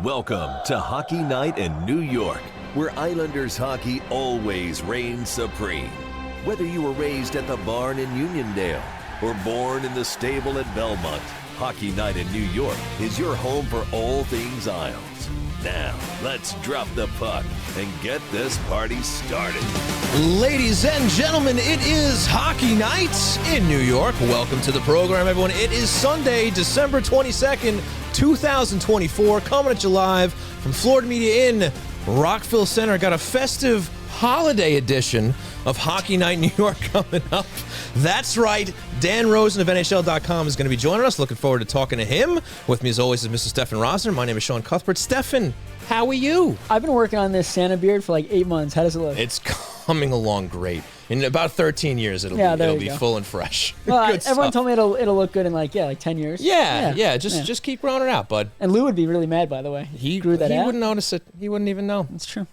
Welcome to Hockey Night in New York, where Islanders hockey always reigns supreme. Whether you were raised at the barn in Uniondale or born in the stable at Belmont, Hockey Night in New York is your home for all things Isles. Now, let's drop the puck and get this party started. Ladies and gentlemen, it is Hockey Night in New York. Welcome to the program, everyone. It is Sunday, December 22nd, 2024, coming at you live from Florida Media in Rockville Center. Got a festive holiday edition of Hockey Night New York coming up. That's right. Dan Rosen of NHL.com is going to be joining us. Looking forward to talking to him. With me, as always, is Mr. Stefen Rosen. My name is Sean Cuthbert. Stefen, how are you? I've been working on this Santa beard for like 8 months. How does it look? It's coming along great. In about 13 years, it'll be full and fresh. Well, everyone told me it'll look good in like 10 years. Yeah. Just keep growing it out, bud. And Lou would be really mad, by the way. He grew that out. He wouldn't notice it. He wouldn't even know. That's true.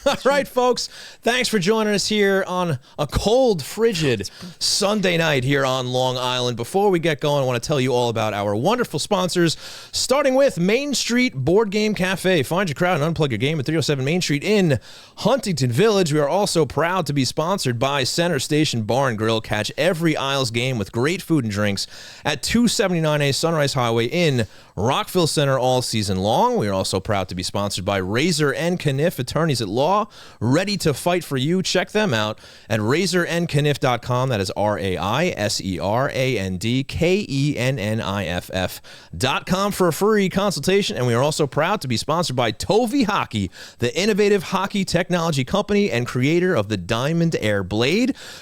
All right, folks. Thanks for joining us here on a cold, frigid Sunday night here on Long Island. Before we get going, I want to tell you all about our wonderful sponsors, starting with Main Street Board Game Cafe. Find your crowd and unplug your game at 307 Main Street in Huntington Village. We are also proud to be sponsored by Center Station Bar and Grill. Catch every Isles game with great food and drinks at 279A Sunrise Highway in Rockville Center all season long. We are also proud to be sponsored by Razor and Kniff Attorneys at Law, ready to fight for you. Check them out at razorandkniff.com. That is RAISERANDKENNIFF.com for a free consultation. And we are also proud to be sponsored by Tovi Hockey, the innovative hockey technology company and creator of the Diamond Air Blade.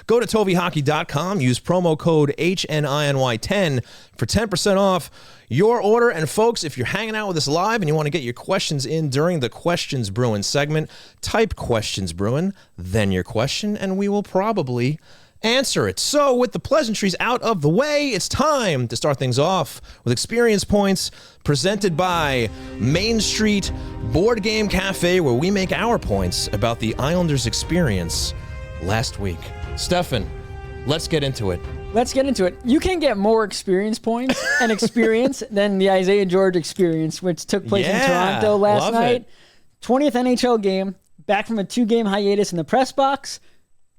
Go to tovihockey.com, use promo code HNINY10 for 10% off your order. And folks, if you're hanging out with us live and you want to get your questions in during the Questions Bruin segment, type Questions Bruin, then your question, and we will probably answer it. So with the pleasantries out of the way, it's time to start things off with experience points presented by Main Street Board Game Cafe, where we make our points about the Islanders' experience last week. Stefen, let's get into it. Let's get into it. You can get more experience points and experience than the Isaiah George experience, which took place in Toronto last night. 20th NHL game, back from a 2-game hiatus in the press box.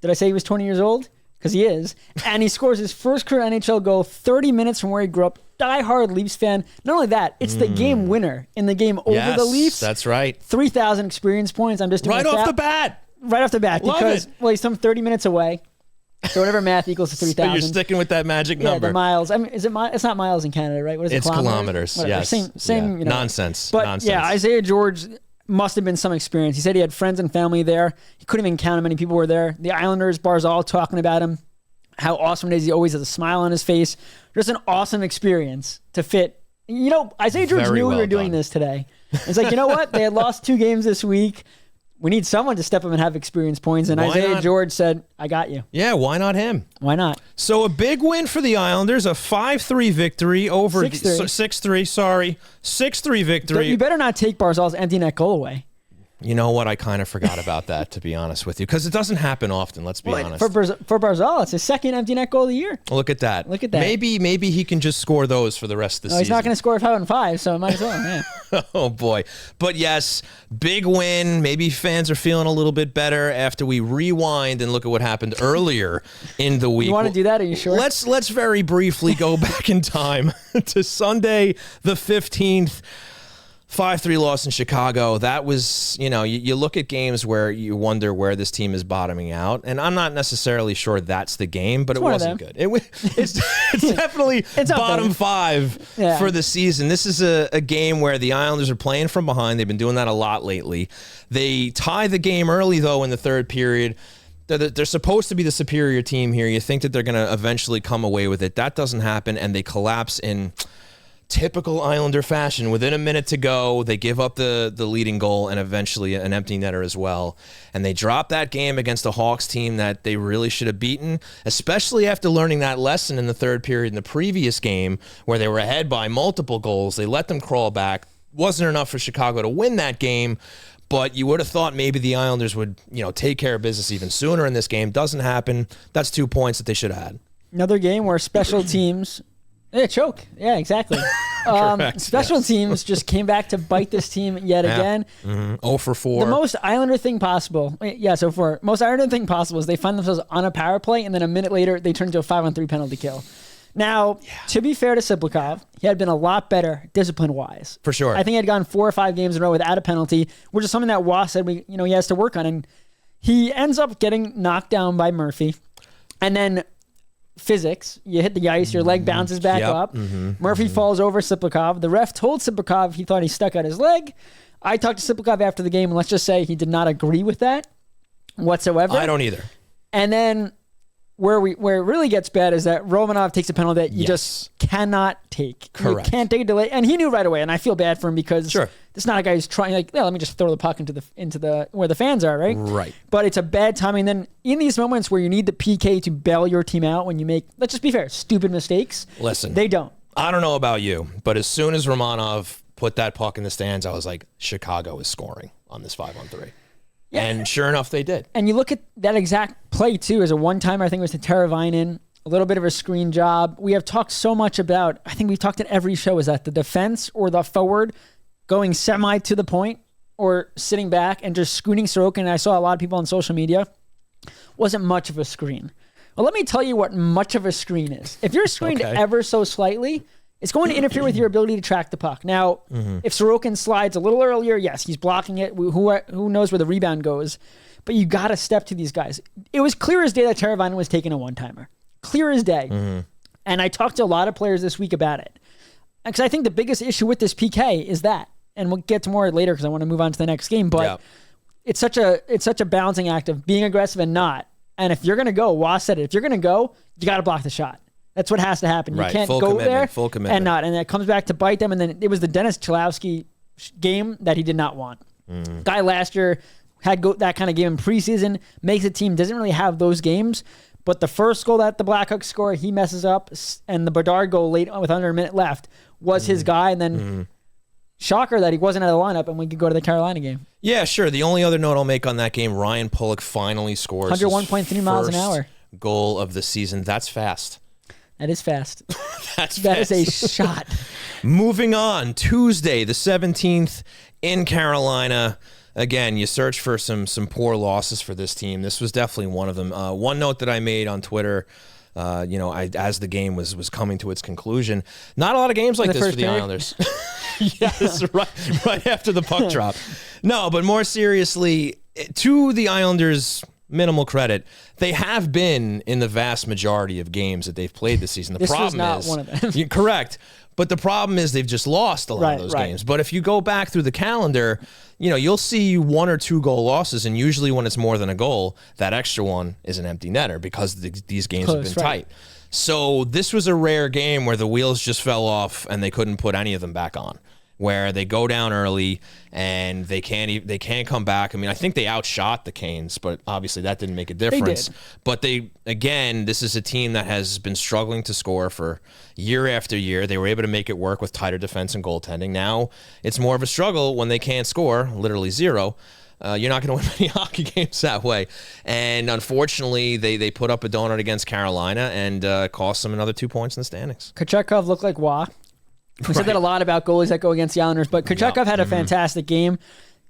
Did I say he was 20 years old? Because he is. And he scores his first career NHL goal 30 minutes from where he grew up. Die-hard Leafs fan. Not only that, it's the game winner in the game over the Leafs. That's right. 3,000 experience points. I'm just doing right off the bat. Right off the bat. Love because, it. Well, he's some 30 minutes away. So whatever math equals to 3,000. So you're sticking with that magic number. Yeah, the miles. I mean, is it? It's not miles in Canada, right? What is it? It's kilometers. Yes. Same. You know. Nonsense. But Nonsense. yeah, Isaiah George must have been some experience. He said he had friends and family there. He couldn't even count how many people were there. The Islanders, Barzal talking about him, how awesome it is. He always has a smile on his face. Just an awesome experience to fit. You know, Isaiah George knew we were doing this today. It's like, you know what? They had lost 2 games this week. We need someone to step up and have experience points. And Isaiah George said, I got you. Yeah, why not him? Why not? So a big win for the Islanders, a 5-3 victory over 6-3 victory. You better not take Barzal's empty net goal away. You know what? I kind of forgot about that, to be honest with you, because it doesn't happen often. Let's be honest. For Barzal, it's his second empty net goal of the year. Look at that. Maybe he can just score those for the rest of the season. He's not going to score 5 on 5, so might as well. Yeah. Oh boy! But yes, big win. Maybe fans are feeling a little bit better after we rewind and look at what happened earlier in the week. You want to do that? Are you sure? Let's very briefly go back in time to Sunday the 15th. 5-3 loss in Chicago. That was, you look at games where you wonder where this team is bottoming out, and I'm not necessarily sure that's the game, but it wasn't good. It's definitely bottom 5 for the season. This is a game where the Islanders are playing from behind. They've been doing that a lot lately. They tie the game early, though, in the third period. They're supposed to be the superior team here. You think that they're going to eventually come away with it. That doesn't happen, and they collapse in typical Islander fashion. Within a minute to go, they give up the leading goal and eventually an empty netter as well. And they drop that game against a Hawks team that they really should have beaten, especially after learning that lesson in the third period in the previous game where they were ahead by multiple goals. They let them crawl back. Wasn't enough for Chicago to win that game, but you would have thought maybe the Islanders would, take care of business even sooner in this game. Doesn't happen. That's 2 points that they should have had. Another game where special teams... Yeah, choke. Yeah, exactly. Correct, Special teams just came back to bite this team yet again. 0 for 4. The most Islander thing possible. Most Islander thing possible is they find themselves on a power play, and then a minute later, they turn into a 5-on-3 penalty kill. Now, to be fair to Siplikov, he had been a lot better discipline-wise. For sure. I think he had gone 4 or 5 games in a row without a penalty, which is something that Wass said he has to work on. And he ends up getting knocked down by Murphy. And then physics, you hit the ice, your leg bounces back up. Murphy falls over Siplikov. The ref told Siplikov he thought he stuck out his leg. I talked to Siplikov after the game, and let's just say he did not agree with that whatsoever. I don't either. And then where it really gets bad is that Romanov takes a penalty that you just cannot take. Correct. You can't take a delay, and he knew right away. And I feel bad for him because it's not a guy who's trying let me just throw the puck into the where the fans are, right? Right. But it's a bad timing. Then in these moments where you need the PK to bail your team out when you make, let's just be fair, stupid mistakes. Listen, they don't. I don't know about you, but as soon as Romanov put that puck in the stands, I was like, Chicago is scoring on this 5-on-3. Yeah. And sure enough, they did. And you look at that exact play, too, as a one-timer. I think it was to Teravainen, a little bit of a screen job. We have talked so much about, I think we've talked at every show, is that the defense or the forward going semi to the point or sitting back and just screening Sorokin. And I saw a lot of people on social media, wasn't much of a screen. Well, let me tell you what much of a screen is. If you're screened ever so slightly, it's going to interfere with your ability to track the puck. Now, if Sorokin slides a little earlier, yes, he's blocking it. Who knows where the rebound goes? But you got to step to these guys. It was clear as day that Teravainen was taking a one-timer. Clear as day. And I talked to a lot of players this week about it. Because I think the biggest issue with this PK is that. And we'll get to more later because I want to move on to the next game. But it's such a balancing act of being aggressive and not. And if you're going to go, Wass said it, if you're going to go, you got to block the shot. That's what has to happen. Right. You can't Full go commitment, there full commitment. and not. And that comes back to bite them. And then it was the Dennis Cholowski game that he did not want. Guy last year had that kind of game in preseason, makes a team, doesn't really have those games. But the first goal that the Blackhawks score, he messes up. And the Bedard goal late with under a minute left was his guy. And then shocker that he wasn't out of the lineup and we could go to the Carolina game. Yeah, sure. The only other note I'll make on that game, Ryan Pulock finally scores 101.3 miles an hour. Goal of the season. That's fast. That is fast. That is a shot. Moving on, Tuesday, the 17th in Carolina. Again, you search for some poor losses for this team. This was definitely one of them. One note that I made on Twitter, as the game was coming to its conclusion, not a lot of games like this for the Islanders. Yes, right after the puck drop. No, but more seriously, to the Islanders' minimal credit, they have been in the vast majority of games that they've played this season. This was not one of them. You're correct. But the problem is they've just lost a lot of those games. But if you go back through the calendar, you'll see 1 or 2 goal losses, and usually when it's more than a goal, that extra one is an empty netter because these games have been tight. So this was a rare game where the wheels just fell off and they couldn't put any of them back on, where they go down early and they can't come back. I mean, I think they outshot the Canes, but obviously that didn't make a difference. But this is a team that has been struggling to score for year after year. They were able to make it work with tighter defense and goaltending. Now it's more of a struggle when they can't score, literally zero. You're not going to win many hockey games that way. And unfortunately, they put up a donut against Carolina and cost them another 2 points in the standings. Kochetkov looked like Wah. We said that a lot about goalies that go against the Islanders, but Kochetkov had a fantastic game.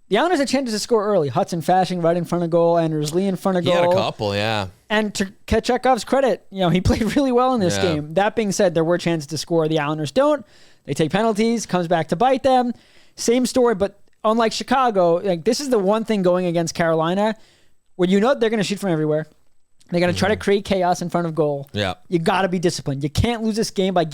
The Islanders had chances to score early. Hudson Fasching right in front of goal, Anders Lee in front of goal. He had a couple, yeah. And to Kochetkov's credit, he played really well in this game. That being said, there were chances to score. The Islanders don't. They take penalties, comes back to bite them. Same story, but unlike Chicago, this is the one thing going against Carolina where they're going to shoot from everywhere. They're going to try to create chaos in front of goal. Yeah. You got to be disciplined. You can't lose this game by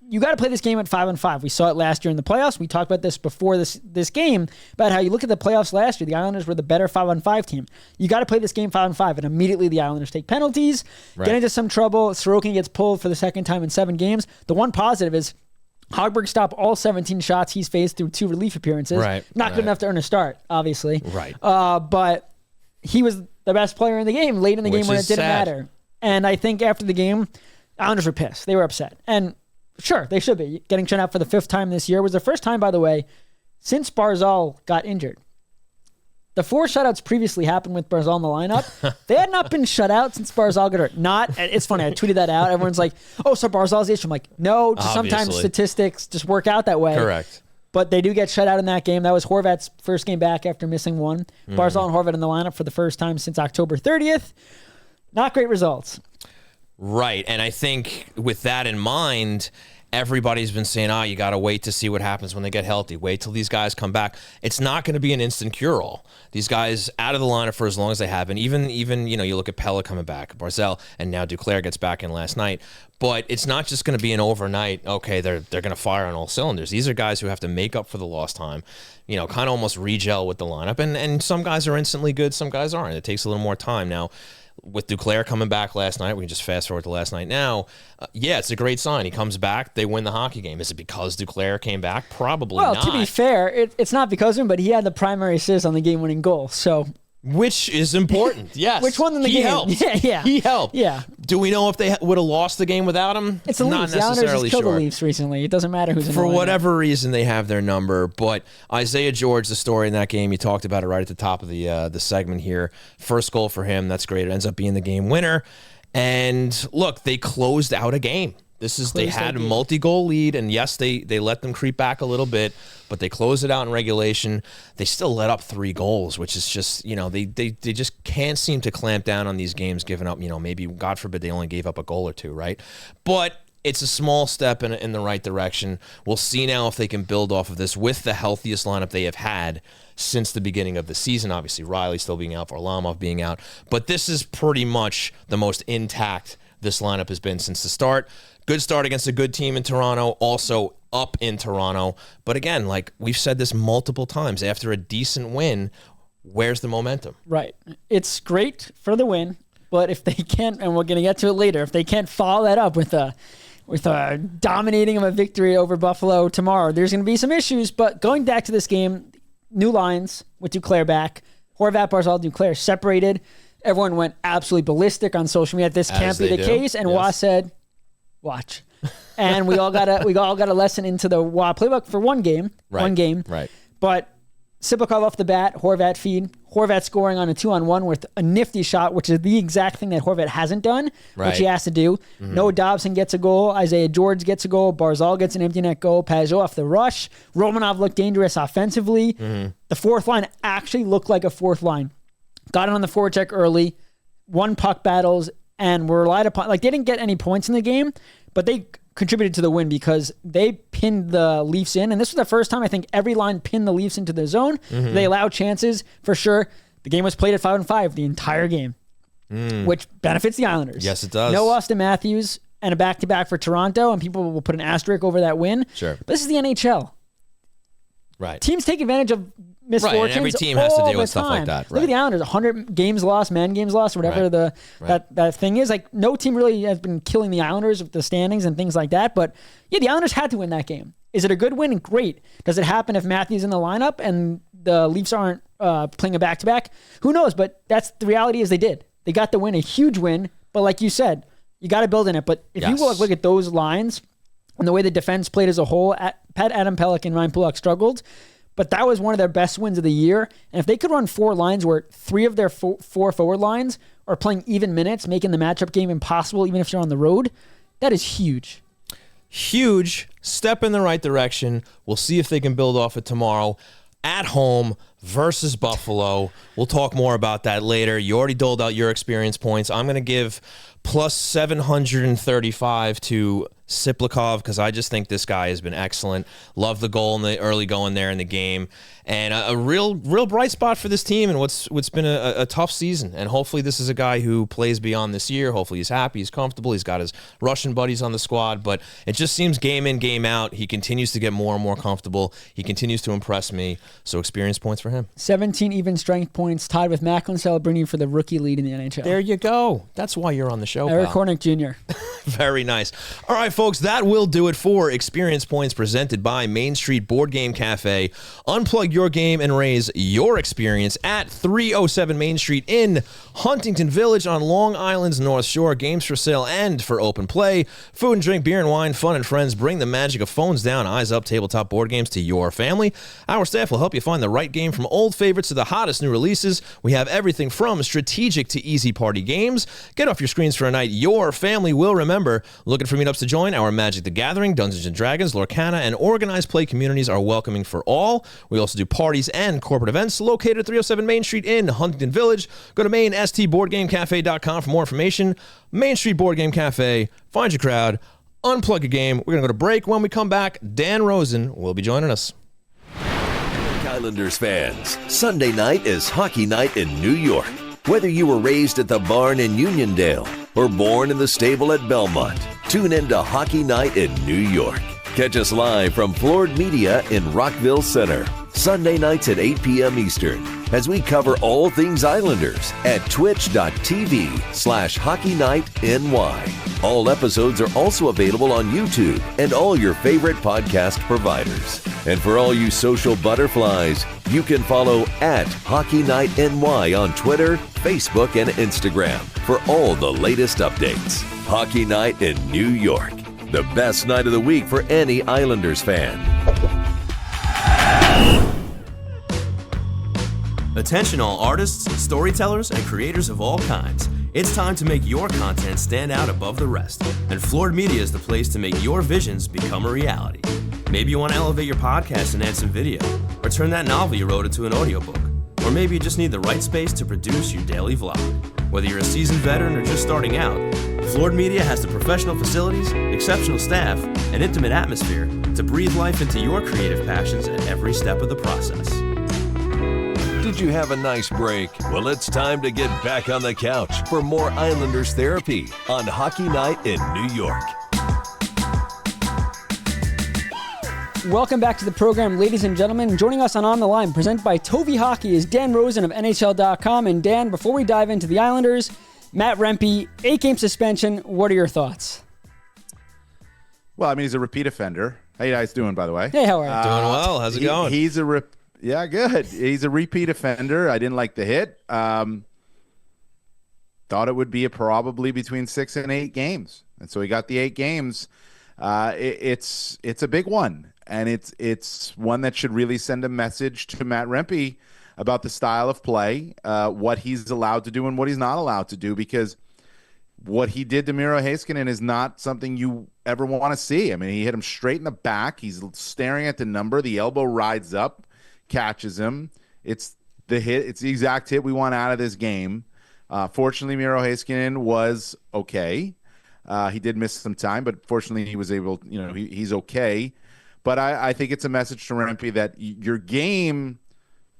you got to play this game at 5-on-5. We saw it last year in the playoffs. We talked about this before this game, about how you look at the playoffs last year, the Islanders were the better 5-on-5 team. You got to play this game 5-on-5, and immediately the Islanders take penalties, get into some trouble. Sorokin gets pulled for the second time in 7 games. The one positive is Hogberg stopped all 17 shots he's faced through 2 relief appearances. Not good enough to earn a start, obviously. But he was the best player in the game late in the game when it didn't matter. And I think after the game, Islanders were pissed. They were upset. And sure, they should be. Getting shut out for the 5th time this year was the first time, by the way, since Barzal got injured. The 4 shutouts previously happened with Barzal in the lineup. They had not been shut out since Barzal got hurt. It's funny, I tweeted that out. Everyone's like, oh, so Barzal's the issue. I'm like, no, just sometimes statistics just work out that way. Correct. But they do get shut out in that game. That was Horvat's first game back after missing one. Barzal and Horvat in the lineup for the first time since October 30th. Not great results. Right, and I think with that in mind, everybody's been saying, you got to wait to see what happens when they get healthy. Wait till these guys come back. It's not going to be an instant cure-all. These guys out of the lineup for as long as they have, and even you look at Pella coming back, Barzal, and now Duclair gets back in last night. But it's not just going to be an overnight, okay, they're going to fire on all cylinders. These are guys who have to make up for the lost time, kind of almost re-gel with the lineup. And some guys are instantly good, some guys aren't. It takes a little more time. Now, with Duclair coming back last night, we can just fast forward to last night now. It's a great sign. He comes back, they win the hockey game. Is it because Duclair came back? Probably not. Well, to be fair, it's not because of him, but he had the primary assist on the game-winning goal, so... Which is important, yes. Which one in the game? Helped. Yeah. He helped. Yeah. Do we know if they would have lost the game without him? It's the Not Leafs. The Islanders necessarily just killed sure. the Leafs recently. It doesn't matter who's in the For lineup. whatever reason, they have their number. But Isaiah George, the story in that game, you talked about it right at the top of the segment here. First goal for him. That's great. It ends up being the game winner. And look, they closed out a game. They had a multi-goal lead, and yes, they let them creep back a little bit, but they closed it out in regulation. They still let up 3 goals, which is just, they just can't seem to clamp down on these games, giving up, maybe, God forbid, they only gave up a goal or 2, right? But it's a small step in the right direction. We'll see now if they can build off of this with the healthiest lineup they have had since the beginning of the season. Obviously, Riley still being out, Varlamov being out, but this is pretty much the most intact this lineup has been since the start. Good start against a good team in Toronto, also up in Toronto. But again, like we've said this multiple times, after a decent win, where's the momentum? Right. It's great for the win, but if they can't, and we're going to get to it later, if they can't follow that up with a dominating of a victory over Buffalo tomorrow, there's going to be some issues. But going back to this game, new lines with Duclair back, Horvat, Barzal, Duclair separated. Everyone went absolutely ballistic on social media. This can't be the case. And Wah said, watch. And we all got a lesson into the Wah playbook for one game. Right. One game. Right. But Siplikov off the bat, Horvat feed. Horvat scoring on a 2-on-1 with a nifty shot, which is the exact thing that Horvat hasn't done, which he has to do. Mm-hmm. Noah Dobson gets a goal. Isaiah George gets a goal. Barzal gets an empty net goal. Pajot off the rush. Romanov looked dangerous offensively. Mm-hmm. The fourth line actually looked like a fourth line. Got it on the forecheck early. Won puck battles and were relied upon. Like, they didn't get any points in the game, but they contributed to the win because they pinned the Leafs in. And this was the first time I think every line pinned the Leafs into the zone. Mm-hmm. They allowed chances for sure. The game was played at 5-on-5 the entire game, which benefits the Islanders. Yes, it does. No Austin Matthews and a back-to-back for Toronto, and people will put an asterisk over that win. Sure. But this is the NHL. Right. Teams take advantage of misfortunes. Right, and every team has to deal with stuff like that. Right. Look at the Islanders, 100 games lost, man games lost, whatever that thing is. Like, no team really has been killing the Islanders with the standings and things like that. But yeah, the Islanders had to win that game. Is it a good win? Great. Does it happen if Matthews in the lineup and the Leafs aren't playing a back-to-back? Who knows? But that's the reality is they did. They got the win, a huge win. But like you said, you got to build in it. But if you look at those lines and the way the defense played as a whole, Adam Pelech and Ryan Pulock struggled. But that was one of their best wins of the year. And if they could run 4 lines where 3 of their 4 forward lines are playing even minutes, making the matchup game impossible, even if you're on the road, that is huge. Huge step in the right direction. We'll see if they can build off it tomorrow. At home versus Buffalo. We'll talk more about that later. You already doled out your experience points. I'm going to give plus 735 to Siplikov because I just think this guy has been excellent. Love the goal in the early going there in the game. And a real bright spot for this team and what's been a tough season. And hopefully this is a guy who plays beyond this year. Hopefully he's happy, he's comfortable, he's got his Russian buddies on the squad. But it just seems game in, game out, he continues to get more and more comfortable. He continues to impress me. So experience points for him. 17 even strength points, tied with Macklin Celebrini for the rookie lead in the NHL. There you go. That's why you're on the show, Eric pal. Hornick Jr. Very nice. All right, folks, that will do it for Experience Points presented by Main Street Board Game Cafe. Unplug your game and raise your experience at 307 Main Street in Huntington Village on Long Island's North Shore. Games for sale and for open play. Food and drink, beer and wine, fun and friends. Bring the magic of phones down, eyes up, tabletop board games to your family. Our staff will help you find the right game from old favorites to the hottest new releases, we have everything from strategic to easy party games. Get off your screens for a night your family will remember. Looking for meetups to join? Our Magic the Gathering, Dungeons & Dragons, Lorcana, and organized play communities are welcoming for all. We also do parties and corporate events located at 307 Main Street in Huntington Village. Go to mainstboardgamecafe.com for more information. Main Street Board Game Cafe. Find your crowd. Unplug a game. We're going to go to break. When we come back, Dan Rosen will be joining us. Islanders fans, Sunday night is hockey night in New York. Whether you were raised at the barn in Uniondale or born in the stable at Belmont, tune in to Hockey Night in New York. Catch us live from Floored Media in Rockville Center, Sunday nights at 8 p.m. Eastern, as we cover all things Islanders at twitch.tv/HockeyNightNY. All episodes are also available on YouTube and all your favorite podcast providers. And for all you social butterflies, you can follow at Hockey Night NY on Twitter, Facebook, and Instagram for all the latest updates. Hockey Night in New York, the best night of the week for any Islanders fan. Attention all artists, storytellers, and creators of all kinds. It's time to make your content stand out above the rest. And Floored Media is the place to make your visions become a reality. Maybe you want to elevate your podcast and add some video, or turn that novel you wrote into an audiobook. Or maybe you just need the right space to produce your daily vlog. Whether you're a seasoned veteran or just starting out, Floored Media has the professional facilities, exceptional staff, and intimate atmosphere to breathe life into your creative passions at every step of the process. Did you have a nice break? Well, it's time to get back on the couch for more Islanders therapy on Hockey Night in New York. Welcome back to the program, ladies and gentlemen. Joining us on the Line, presented by Tovi Hockey, is Dan Rosen of NHL.com. And Dan, before we dive into the Islanders, Matt Rempe, 8-game suspension. What are your thoughts? Well, I mean, he's a repeat offender. How you guys doing, by the way? Hey, how are you? Doing well. How's it going? Yeah, good. He's a repeat offender. I didn't like the hit. Thought it would be probably between 6 and 8 games, and so he got the 8 games. It's a big one, and it's one that should really send a message to Matt Rempe about the style of play, what he's allowed to do and what he's not allowed to do, because what he did to Miro Heiskanen is not something you ever want to see. I mean, he hit him straight in the back. He's staring at the number. The elbow rides up, catches him. It's the hit. It's the exact hit we want out of this game. Fortunately, Miro Heiskanen was okay. He did miss some time, but fortunately he was able, he's okay. But I think it's a message to Rempe that your game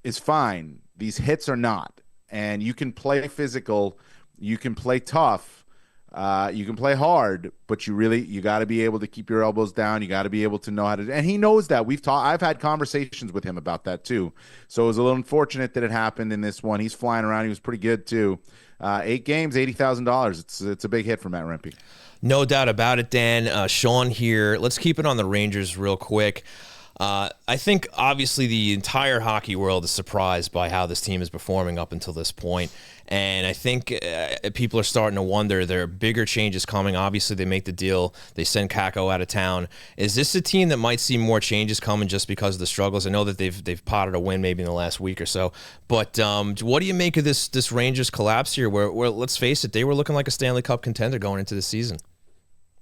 is fine. These hits are not. And you can play physical. You can play tough. You can play hard, but you got to be able to keep your elbows down. You got to be able to know how to, and he knows that. I've had conversations with him about that too. So it was a little unfortunate that it happened in this one. He's flying around. He was pretty good too. 8 games, $80,000. It's a big hit for Matt Rempe. No doubt about it, Dan. Sean here. Let's keep it on the Rangers real quick. I think obviously the entire hockey world is surprised by how this team is performing up until this point. And I think people are starting to wonder, there are bigger changes coming. Obviously, they make the deal. They send Kakko out of town. Is this a team that might see more changes coming just because of the struggles? I know that they've potted a win maybe in the last week or so. But what do you make of this Rangers collapse here where, let's face it, they were looking like a Stanley Cup contender going into the season?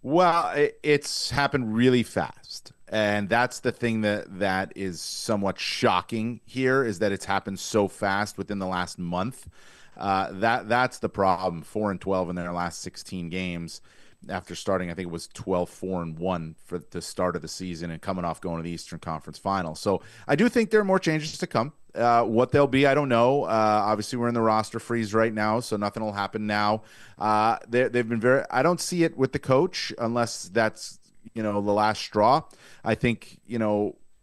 Well, it's happened really fast. And that's the thing that is somewhat shocking here, is that it's happened so fast within the last month. That's the problem. 4-12 in their last 16 games after starting, I think it was 12-4-1 for the start of the season and coming off going to the Eastern Conference Final. So I do think there are more changes to come. What they'll be, I don't know. Obviously, we're in the roster freeze right now, so nothing will happen now. They've been I don't see it with the coach unless that's the last straw. I think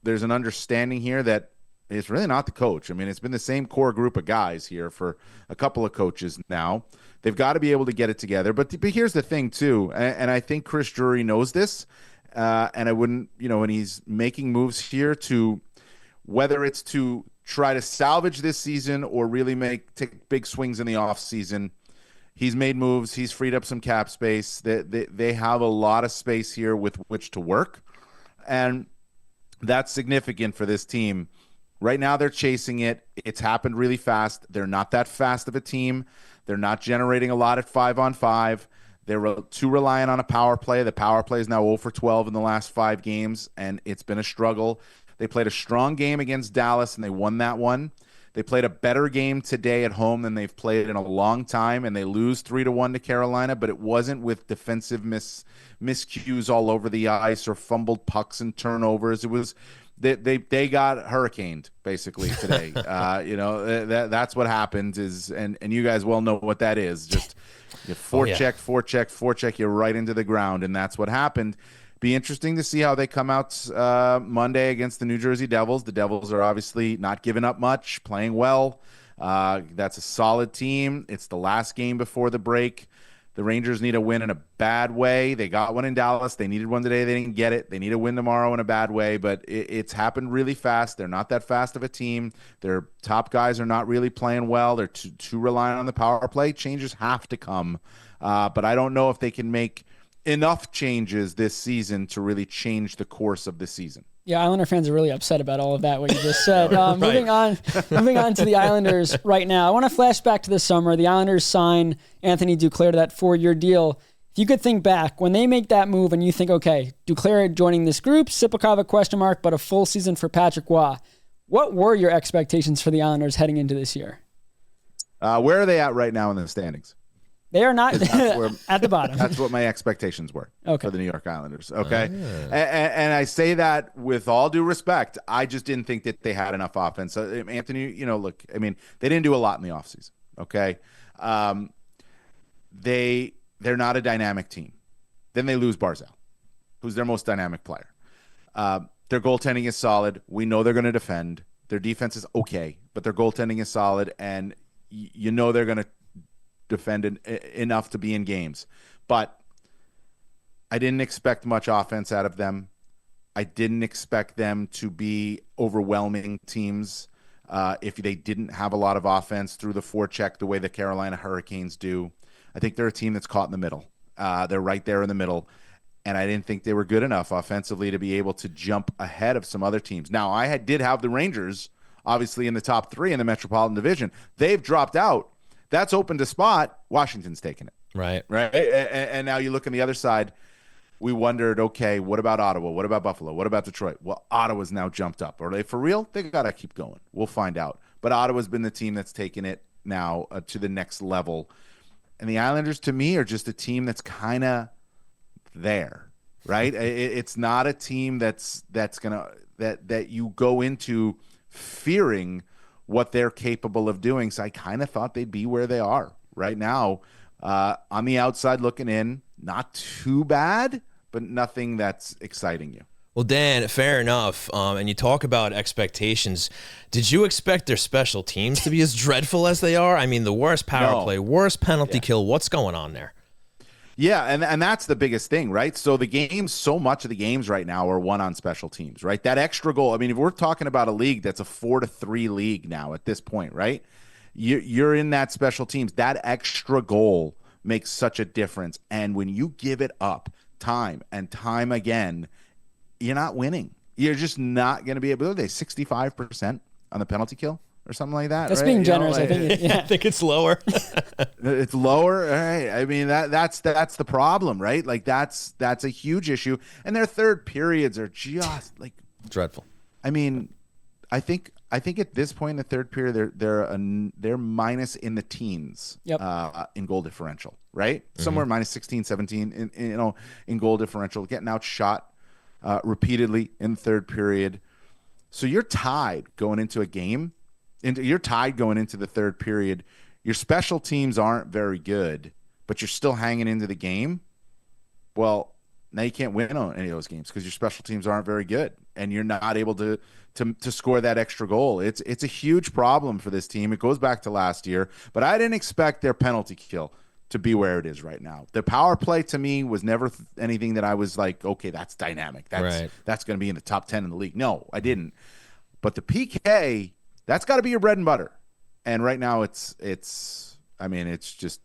there's an understanding here that it's really not the coach. I mean, it's been the same core group of guys here for a couple of coaches now. They've got to be able to get it together. But here's the thing, too, and I think Chris Drury knows this, and I wouldn't, when he's making moves here whether it's to try to salvage this season or really take big swings in the offseason, he's made moves. He's freed up some cap space. They have a lot of space here with which to work, and that's significant for this team. Right now they're chasing it. It's happened really fast. They're not that fast of a team. They're not generating a lot at 5-on-5. They're too reliant on a power play. The power play is now 0 for 12 in the last 5 games, and it's been a struggle. They played a strong game against Dallas, and they won that one. They played a better game today at home than they've played in a long time, and they lose 3-1 to Carolina, but it wasn't with defensive miscues all over the ice or fumbled pucks and turnovers. It was they got hurricaned basically today. That's what happened is, and you guys well know what that is. Just you forecheck, you're right into the ground, and that's what happened. Be interesting to see how they come out Monday against the New Jersey Devils. The Devils are obviously not giving up much, playing well. That's a solid team. It's the last game before the break. The Rangers need a win in a bad way. They got one in Dallas. They needed one today. They didn't get it. They need a win tomorrow in a bad way, but it's happened really fast. They're not that fast of a team. Their top guys are not really playing well. They're too reliant on the power play. Changes have to come, but I don't know if they can make enough changes this season to really change the course of the season. Yeah, Islander fans are really upset about all of that, what you just said. Moving on to the Islanders right now. I want to flash back to the summer. The Islanders sign Anthony Duclair to that 4-year deal. If you could think back, when they make that move and you think, okay, Duclair joining this group, Sipakov a question mark, but a full season for Patrick Waugh. What were your expectations for the Islanders heading into this year? Where are they at right now in the standings? They are not at the bottom. That's what my expectations were for the New York Islanders. Okay. Ah. And I say that with all due respect. I just didn't think that they had enough offense. Anthony, look, I mean, they didn't do a lot in the offseason. Okay. They're not a dynamic team. Then they lose Barzal, who's their most dynamic player. Their goaltending is solid. We know they're going to defend. Their defense is okay, but their goaltending is solid. And they're going to defend enough to be in games. But I didn't expect much offense out of them. I didn't expect them to be overwhelming teams if they didn't have a lot of offense through the forecheck the way the Carolina Hurricanes do. I think they're a team that's caught in the middle. They're right there in the middle. And I didn't think they were good enough offensively to be able to jump ahead of some other teams. Now, I did have the Rangers, obviously, in the top 3 in the Metropolitan Division. They've dropped out. That's opened a spot. Washington's taken it. Right. And now you look on the other side. We wondered, okay, what about Ottawa? What about Buffalo? What about Detroit? Well, Ottawa's now jumped up. Are they for real? They got to keep going. We'll find out. But Ottawa's been the team that's taken it now to the next level. And the Islanders, to me, are just a team that's kind of there, right? It's not a team that's gonna that you go into fearing what they're capable of doing. So I kind of thought they'd be where they are right now. On the outside looking in, not too bad, but nothing that's exciting you. Well, Dan, fair enough. And you talk about expectations. Did you expect their special teams to be as dreadful as they are? I mean, the worst power play, worst penalty kill. What's going on there? Yeah, and that's the biggest thing, right? So so much of the games right now are won on special teams, right? That extra goal. I mean, if we're talking about a league that's a 4-3 league now at this point, right? You're in that special teams. That extra goal makes such a difference. And when you give it up time and time again, you're not winning. You're just not going to be able to. 65% on the penalty kill or something like that. That's right? being generous. I think. I think it's lower. It's lower. All right. I mean, that's the problem, right? Like that's a huge issue. And their third periods are just like dreadful. I mean, I think at this point in the third period, they're minus in the teens in goal differential, right? Mm-hmm. Somewhere minus 16, 17 in goal differential, getting outshot repeatedly in the third period. So you're tied going into a game. You're tied going into the third period. Your special teams aren't very good, but you're still hanging into the game. Well, now you can't win on any of those games because your special teams aren't very good, and you're not able to score that extra goal. It's a huge problem for this team. It goes back to last year, but I didn't expect their penalty kill to be where it is right now. The power play to me was never anything that I was like, okay, that's dynamic. That's going to be in the top 10 in the league. No, I didn't. But the PK, that's got to be your bread and butter. And right now it's just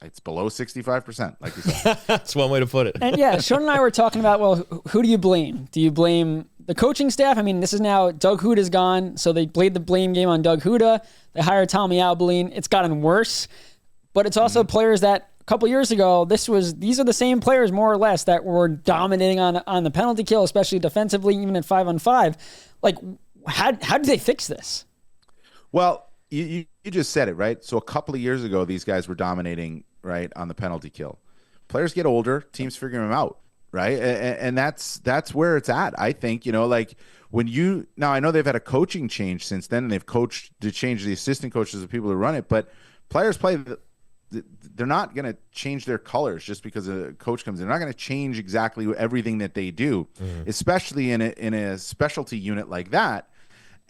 it's below 65%, like you said. That's one way to put it. And yeah, Sean and I were talking about, well, who do you blame? Do you blame the coaching staff? I mean, this is now Doug Huda's gone, so they played the blame game on Doug Huda. They hired Tommy Albaline. It's gotten worse, but it's also players that a couple years ago, these are the same players more or less that were dominating on the penalty kill, especially defensively, even at 5-on-5. Like, how did they fix this? Well, you just said it, right? So a couple of years ago, these guys were dominating, right, on the penalty kill. Players get older, teams figure them out, right? And that's where it's at. I think, like now I know they've had a coaching change since then, and they've coached to change the assistant coaches, the people who run it, but players they're not going to change their colors just because a coach comes in. They're not going to change exactly everything that they do, especially in a specialty unit like that.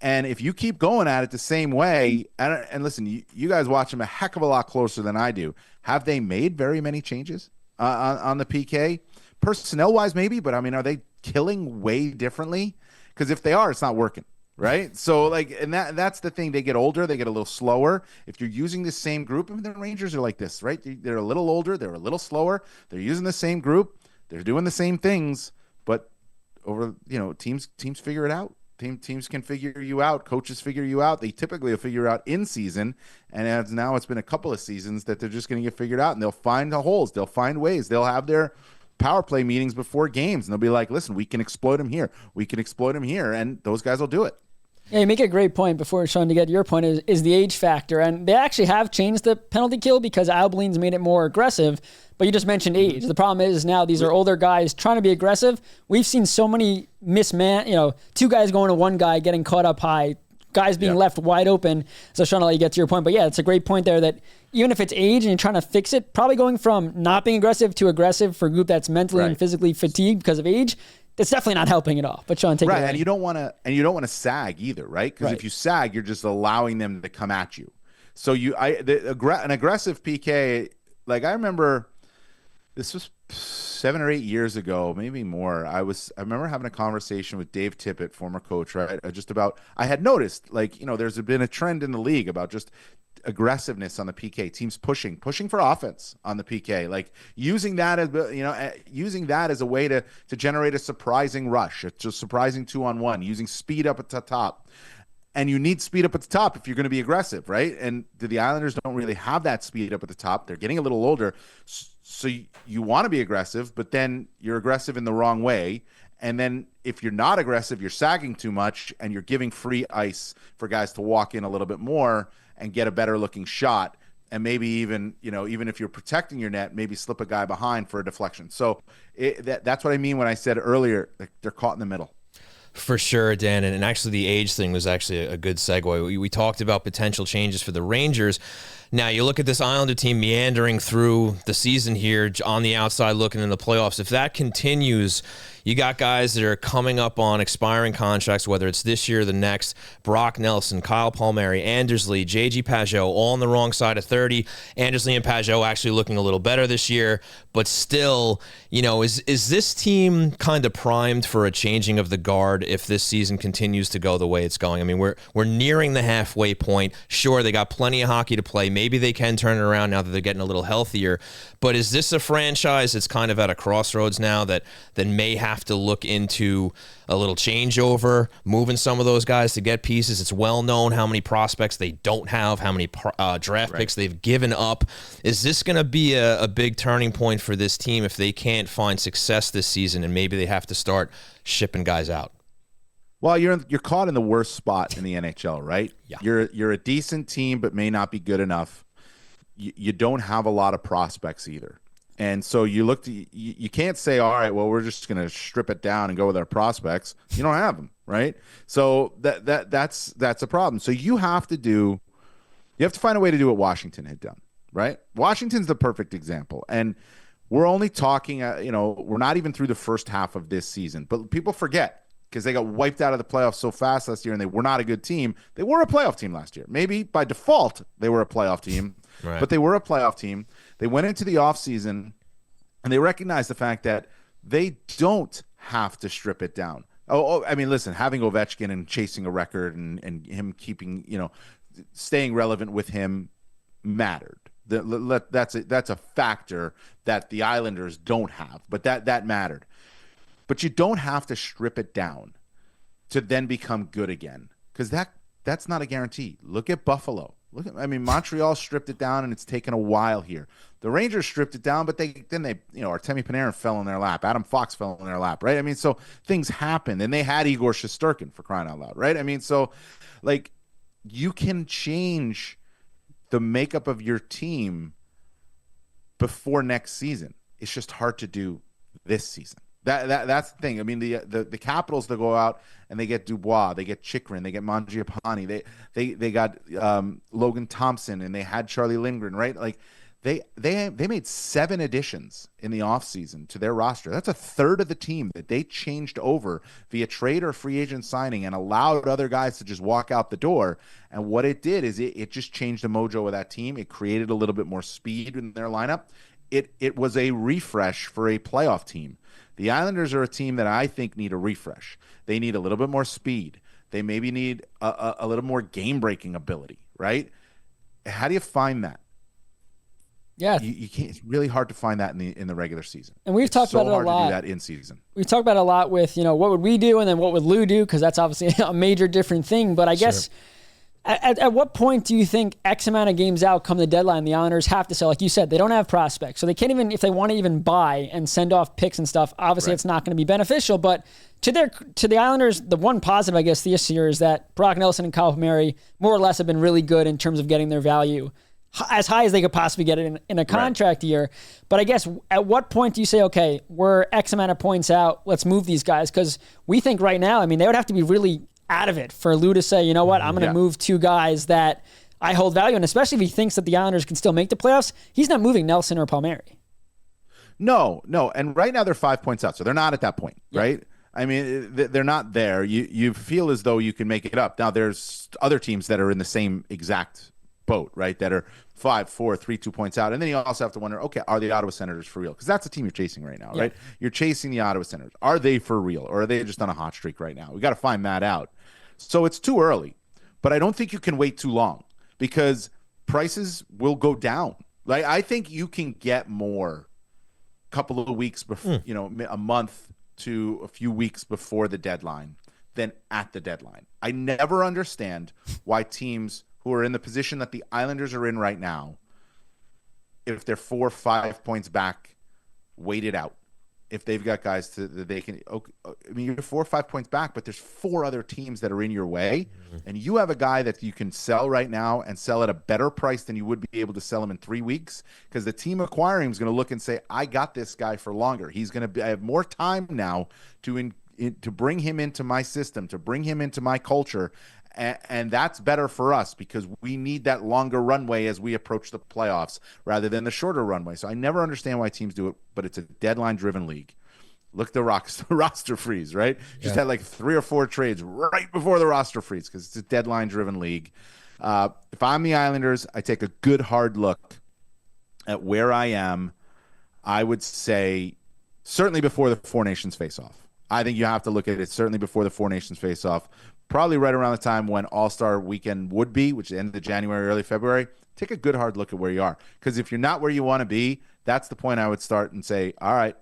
And if you keep going at it the same way, and listen, you guys watch them a heck of a lot closer than I do. Have they made very many changes on the PK? Personnel-wise, maybe, but I mean, are they killing way differently? Because if they are, it's not working, right? So, and that's the thing. They get older. They get a little slower. If you're using the same group, I mean, the Rangers are like this, right? They're a little older. They're a little slower. They're using the same group. They're doing the same things, but over, teams figure it out. Teams can figure you out. Coaches figure you out. They typically will figure out in season. And as now it's been a couple of seasons that they're just going to get figured out, and they'll find the holes. They'll find ways. They'll have their power play meetings before games, and they'll be like, listen, we can exploit them here. We can exploit them here. And those guys will do it. Yeah, you make a great point before, Sean, to get your point, is the age factor. And they actually have changed the penalty kill because Albaline's made it more aggressive. But you just mentioned age. The problem is now these are older guys trying to be aggressive. We've seen so many two guys going to one guy getting caught up high, guys being left wide open. So, Sean, I'll let you get to your point. But yeah, it's a great point there that even if it's age and you're trying to fix it, probably going from not being aggressive to aggressive for a group that's mentally and physically fatigued because of age, it's definitely not helping at all. But Sean, take it away. And you don't want to sag either, right? Because if you sag, you're just allowing them to come at you. So an aggressive PK, like I remember, this was 7 or 8 years ago, maybe more. I remember having a conversation with Dave Tippett, former coach, right? I had noticed, there's been a trend in the league about just aggressiveness on the PK, teams pushing for offense on the PK, like using that as a way to generate a surprising rush, it's just surprising 2-on-1, using speed up at the top. And you need speed up at the top if you're going to be aggressive, right? And the Islanders don't really have that speed up at the top. They're getting a little older, so you want to be aggressive, but then you're aggressive in the wrong way. And then if you're not aggressive, you're sagging too much, and you're giving free ice for guys to walk in a little bit more and get a better looking shot. And maybe even if you're protecting your net, maybe slip a guy behind for a deflection. So that's what I mean when I said earlier, they're caught in the middle. For sure, Dan. And actually the age thing was actually a good segue. We talked about potential changes for the Rangers. Now, you look at this Islander team meandering through the season here on the outside looking in the playoffs. If that continues, you got guys that are coming up on expiring contracts, whether it's this year or the next. Brock Nelson, Kyle Palmieri, Andersley, J.G. Pageau, all on the wrong side of 30. Andersley and Pageau actually looking a little better this year. But still, is this team kind of primed for a changing of the guard if this season continues to go the way it's going? I mean, we're nearing the halfway point. Sure, they got plenty of hockey to play. Maybe they can turn it around now that they're getting a little healthier. But is this a franchise that's kind of at a crossroads now that may have to look into a little changeover, moving some of those guys to get pieces? It's well known how many prospects they don't have, how many draft picks they've given up. Is this going to be a big turning point for this team if they can't find success this season and maybe they have to start shipping guys out? Well, you're caught in the worst spot in the NHL, right? Yeah. You're a decent team, but may not be good enough. You don't have a lot of prospects either. And so you can't say, all right, well, we're just going to strip it down and go with our prospects. You don't have them, right? So that's a problem. So you have to find a way to do what Washington had done, right? Washington's the perfect example. And we're only talking, we're not even through the first half of this season, but people forget because they got wiped out of the playoffs so fast last year and they were not a good team. They were a playoff team last year. Maybe by default they were a playoff team, right. But they were a playoff team. They went into the offseason and they recognized the fact that they don't have to strip it down. I mean, listen, having Ovechkin and chasing a record and him keeping, staying relevant with him mattered, That's a factor that the Islanders don't have, but that mattered. But you don't have to strip it down to then become good again, because that's not a guarantee. Look at Buffalo. Montreal stripped it down, and it's taken a while here. The Rangers stripped it down, but Artemi Panarin fell in their lap. Adam Fox fell in their lap, right? So things happened, and they had Igor Shesterkin, for crying out loud, right? So like, you can change the makeup of your team before next season. It's just hard to do this season. That's the thing. The Capitals, they go out and they get Dubois, they get Chychrun, they get Mangiapane, they got Logan Thompson, and they had Charlie Lindgren, right? Like they made 7 additions in the offseason to their roster. That's a third of the team that they changed over via trade or free agent signing and allowed other guys to just walk out the door. And what it did is it just changed the mojo of that team. It created a little bit more speed in their lineup. It was a refresh for a playoff team. The Islanders are a team that I think need a refresh. They need a little bit more speed. They maybe need a little more game-breaking ability, right? How do you find that? Yeah, you can't. It's really hard to find that in the regular season. And we've talked about it a lot. To do that in season. We've talked about it a lot with, what would we do and then what would Lou do, because that's obviously a major different thing. But I guess at what point do you think X amount of games out come the deadline, the Islanders have to sell? Like you said, they don't have prospects, so they can't even, if they want to even buy and send off picks and stuff, obviously it's not going to be beneficial. But to the Islanders, the one positive, I guess, this year is that Brock Nelson and Kyle Palmieri more or less have been really good in terms of getting their value as high as they could possibly get it in a contract year. But I guess at what point do you say, okay, we're X amount of points out, let's move these guys? Because we think right now, they would have to be really out of it for Lou to say, you know what, I'm going to move 2 guys that I hold value, and especially if he thinks that the Islanders can still make the playoffs, he's not moving Nelson or Palmieri. No, and right now they're 5 points out, so they're not at that point, right? They're not there. You feel as though you can make it up. Now there's other teams that are in the same exact boat, right? That are 5, 4, 3, 2 points out. And then you also have to wonder, okay, are the Ottawa Senators for real? Because that's the team you're chasing right now, right? You're chasing the Ottawa Senators. Are they for real? Or are they just on a hot streak right now? We got to find that out. So it's too early. But I don't think you can wait too long, because prices will go down. Like, I think you can get more a couple of weeks before, a month to a few weeks before the deadline than at the deadline. I never understand why teams who are in the position that the Islanders are in right now, if they're 4 or 5 points back, wait it out. If they've got guys that they can, you're 4 or 5 points back, but there's 4 other teams that are in your way, and you have a guy that you can sell right now and sell at a better price than you would be able to sell him in 3 weeks, because the team acquiring him is going to look and say, I got this guy for longer. I have more time now to bring him into my system, to bring him into my culture. And that's better for us, because we need that longer runway as we approach the playoffs rather than the shorter runway. So I never understand why teams do it, but it's a deadline-driven league. Look at the roster freeze, right? Just had like 3 or 4 trades right before the roster freeze, because it's a deadline-driven league. If I'm the Islanders, I take a good hard look at where I am. I would say certainly before the Four Nations face-off. I think you have to look at it certainly before the Four Nations face-off. Probably right around the time when All-Star Weekend would be, which is the end of January, early February. Take a good hard look at where you are. Because if you're not where you want to be, that's the point I would start and say, all right,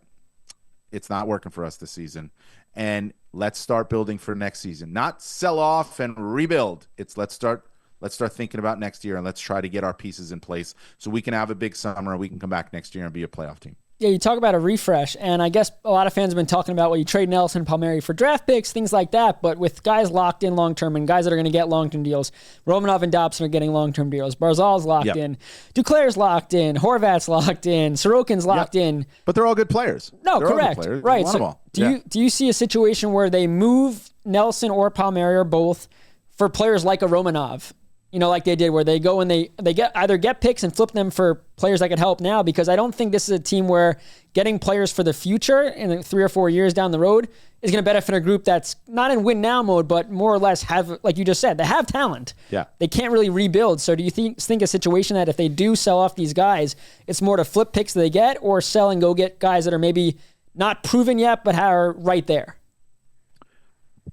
it's not working for us this season. And let's start building for next season. Not sell off and rebuild. It's let's start thinking about next year, and let's try to get our pieces in place so we can have a big summer and we can come back next year and be a playoff team. Yeah, you talk about a refresh, and I guess a lot of fans have been talking about, you trade Nelson, Palmieri for draft picks, things like that, but with guys locked in long-term and guys that are going to get long-term deals, Romanov and Dobson are getting long-term deals, Barzal's locked in, Duclair's locked in, Horvat's locked in, Sorokin's locked in. But they're all good players. No, they're correct. All good players. Right. Want them all. Do you see a situation where they move Nelson or Palmieri or both for players like a Romanov? Like they did, where they go and they get picks and flip them for players that could help now, because I don't think this is a team where getting players for the future in 3 or 4 years down the road is going to benefit a group that's not in win now mode, but more or less have, like you just said, they have talent. Yeah. They can't really rebuild. So do you think a situation that if they do sell off these guys, it's more to flip picks that they get, or sell and go get guys that are maybe not proven yet, but are right there?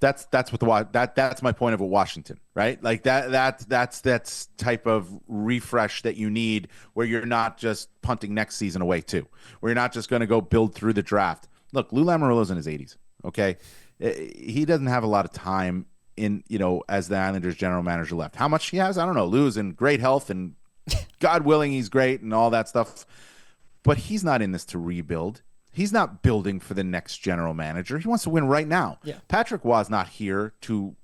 That's that's my point of Washington, right? Like that's type of refresh that you need, where you're not just punting next season away too, where you're not just going to go build through the draft. Look, Lou Lamoriello's in his 80s. Okay, he doesn't have a lot of time in, as the Islanders general manager left. How much he has, I don't know. Lou's in great health, and God willing, he's great and all that stuff. But he's not in this to rebuild. He's not building for the next general manager. He wants to win right now. Yeah. Patrick Waugh's not here to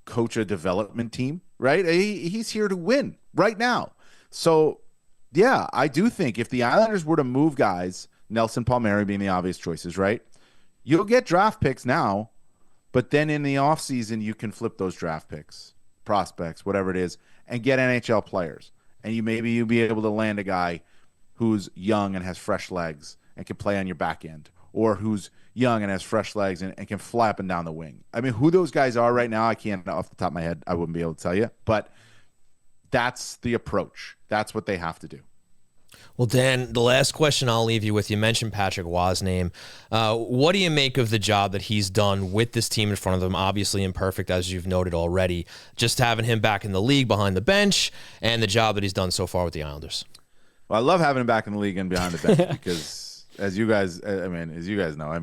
coach a development team, right? He's here to win right now. So, yeah, I do think if the Islanders were to move guys, Nelson Palmieri being the obvious choices, right? You'll get draft picks now, but then in the offseason, you can flip those draft picks, prospects, whatever it is, and get NHL players. And you'll be able to land a guy who's young and has fresh legs and can play on your back end, or who's young and has fresh legs and can fly up and down the wing. I mean, who those guys are right now, I can't, off the top of my head, I wouldn't be able to tell you. But that's the approach. That's what they have to do. Well, Dan, the last question I'll leave you with, you mentioned Patrick Waugh's name. What do you make of the job that he's done with this team in front of them? Obviously imperfect, as you've noted already. Just having him back in the league behind the bench, and the job that he's done so far with the Islanders. Well, I love having him back in the league and behind the bench because as you guys know,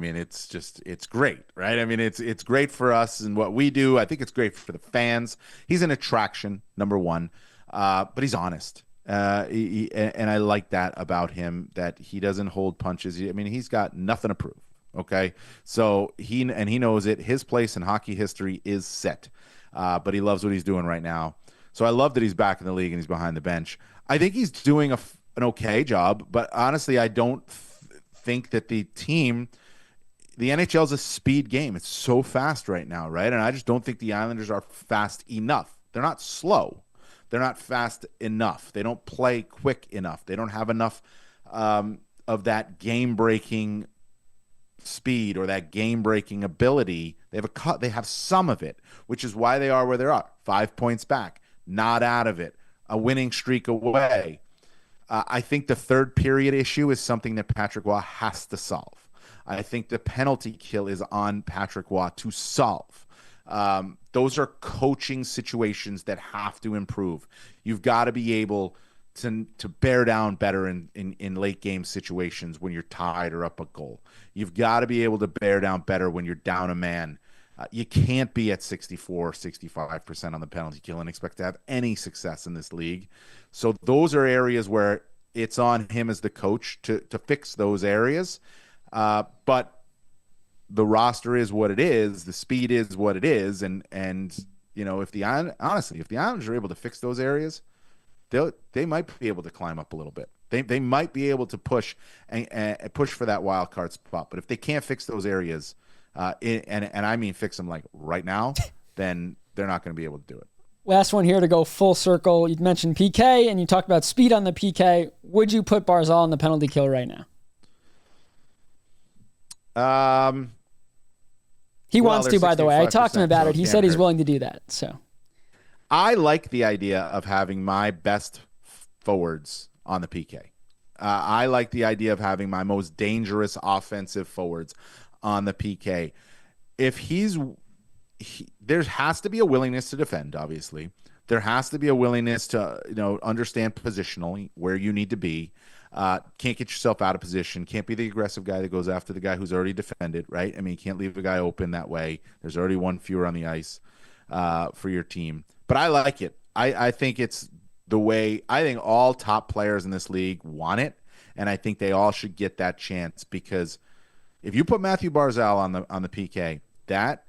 it's great, right? I mean, it's great for us and what we do. I think it's great for the fans. He's an attraction, number one, but he's honest. And I like that about him, that he doesn't hold punches. I mean, he's got nothing to prove. Okay. So he knows it. His place in hockey history is set. But he loves what he's doing right now. So I love that he's back in the league and he's behind the bench. I think he's doing an okay job, but honestly, I don't think that the NHL is a speed game. It's so fast right now, right? And I just don't think the Islanders are fast enough. They're not slow. They're not fast enough. They don't play quick enough. They don't have enough of that game-breaking speed or that game-breaking ability. They have some of it, which is why they are where they are. 5 points back, not out of it, a winning streak away. I think the third period issue is something that Patrick Waugh has to solve. I think the penalty kill is on Patrick Waugh to solve. Those are coaching situations that have to improve. You've got to be able to bear down better in late game situations when you're tied or up a goal. You've got to be able to bear down better when you're down a man. You can't be at 64, 65% on the penalty kill and expect to have any success in this league. So those are areas where it's on him as the coach to fix those areas. But the roster is what it is. The speed is what it is. And if the Islanders are able to fix those areas, they might be able to climb up a little bit. They might be able to push and push for that wild card spot. But if they can't fix those areas, and I mean fix them like right now, then they're not going to be able to do it. Last one here to go full circle. You mentioned PK, and you talked about speed on the PK. Would you put Barzal on the penalty kill right now? He wants to, by the way. I talked to him about it. He said he's willing to do that. So I like the idea of having my best forwards on the PK. I like the idea of having my most dangerous offensive forwards on the PK. If there has to be a willingness to defend, obviously. There has to be a willingness to, understand positionally where you need to be. Can't get yourself out of position. Can't be the aggressive guy that goes after the guy who's already defended, right? I mean, you can't leave a guy open that way. There's already one fewer on the ice for your team. But I like it. I think it's the way I think all top players in this league want it, and I think they all should get that chance, because if you put Matthew Barzal on the PK, that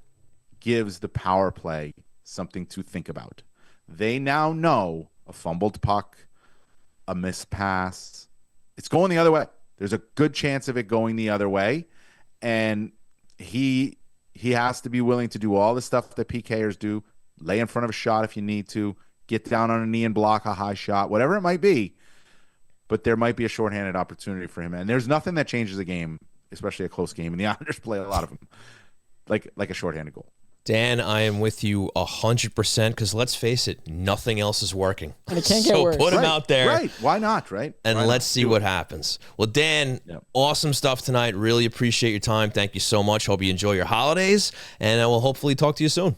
gives the power play something to think about. They now know a fumbled puck, a missed pass, it's going the other way. There's a good chance of it going the other way, and he has to be willing to do all the stuff that PKers do, lay in front of a shot if you need to, get down on a knee and block a high shot, whatever it might be. But there might be a shorthanded opportunity for him, and there's nothing that changes a game, especially a close game, and the Islanders play a lot of them, like a shorthanded goal. Dan, I am with you 100% because let's face it, nothing else is working. And it can't get worse. So put him out there. Right. Why not, right? And let's see what happens. Well, Dan, awesome stuff tonight. Really appreciate your time. Thank you so much. Hope you enjoy your holidays, and I will hopefully talk to you soon.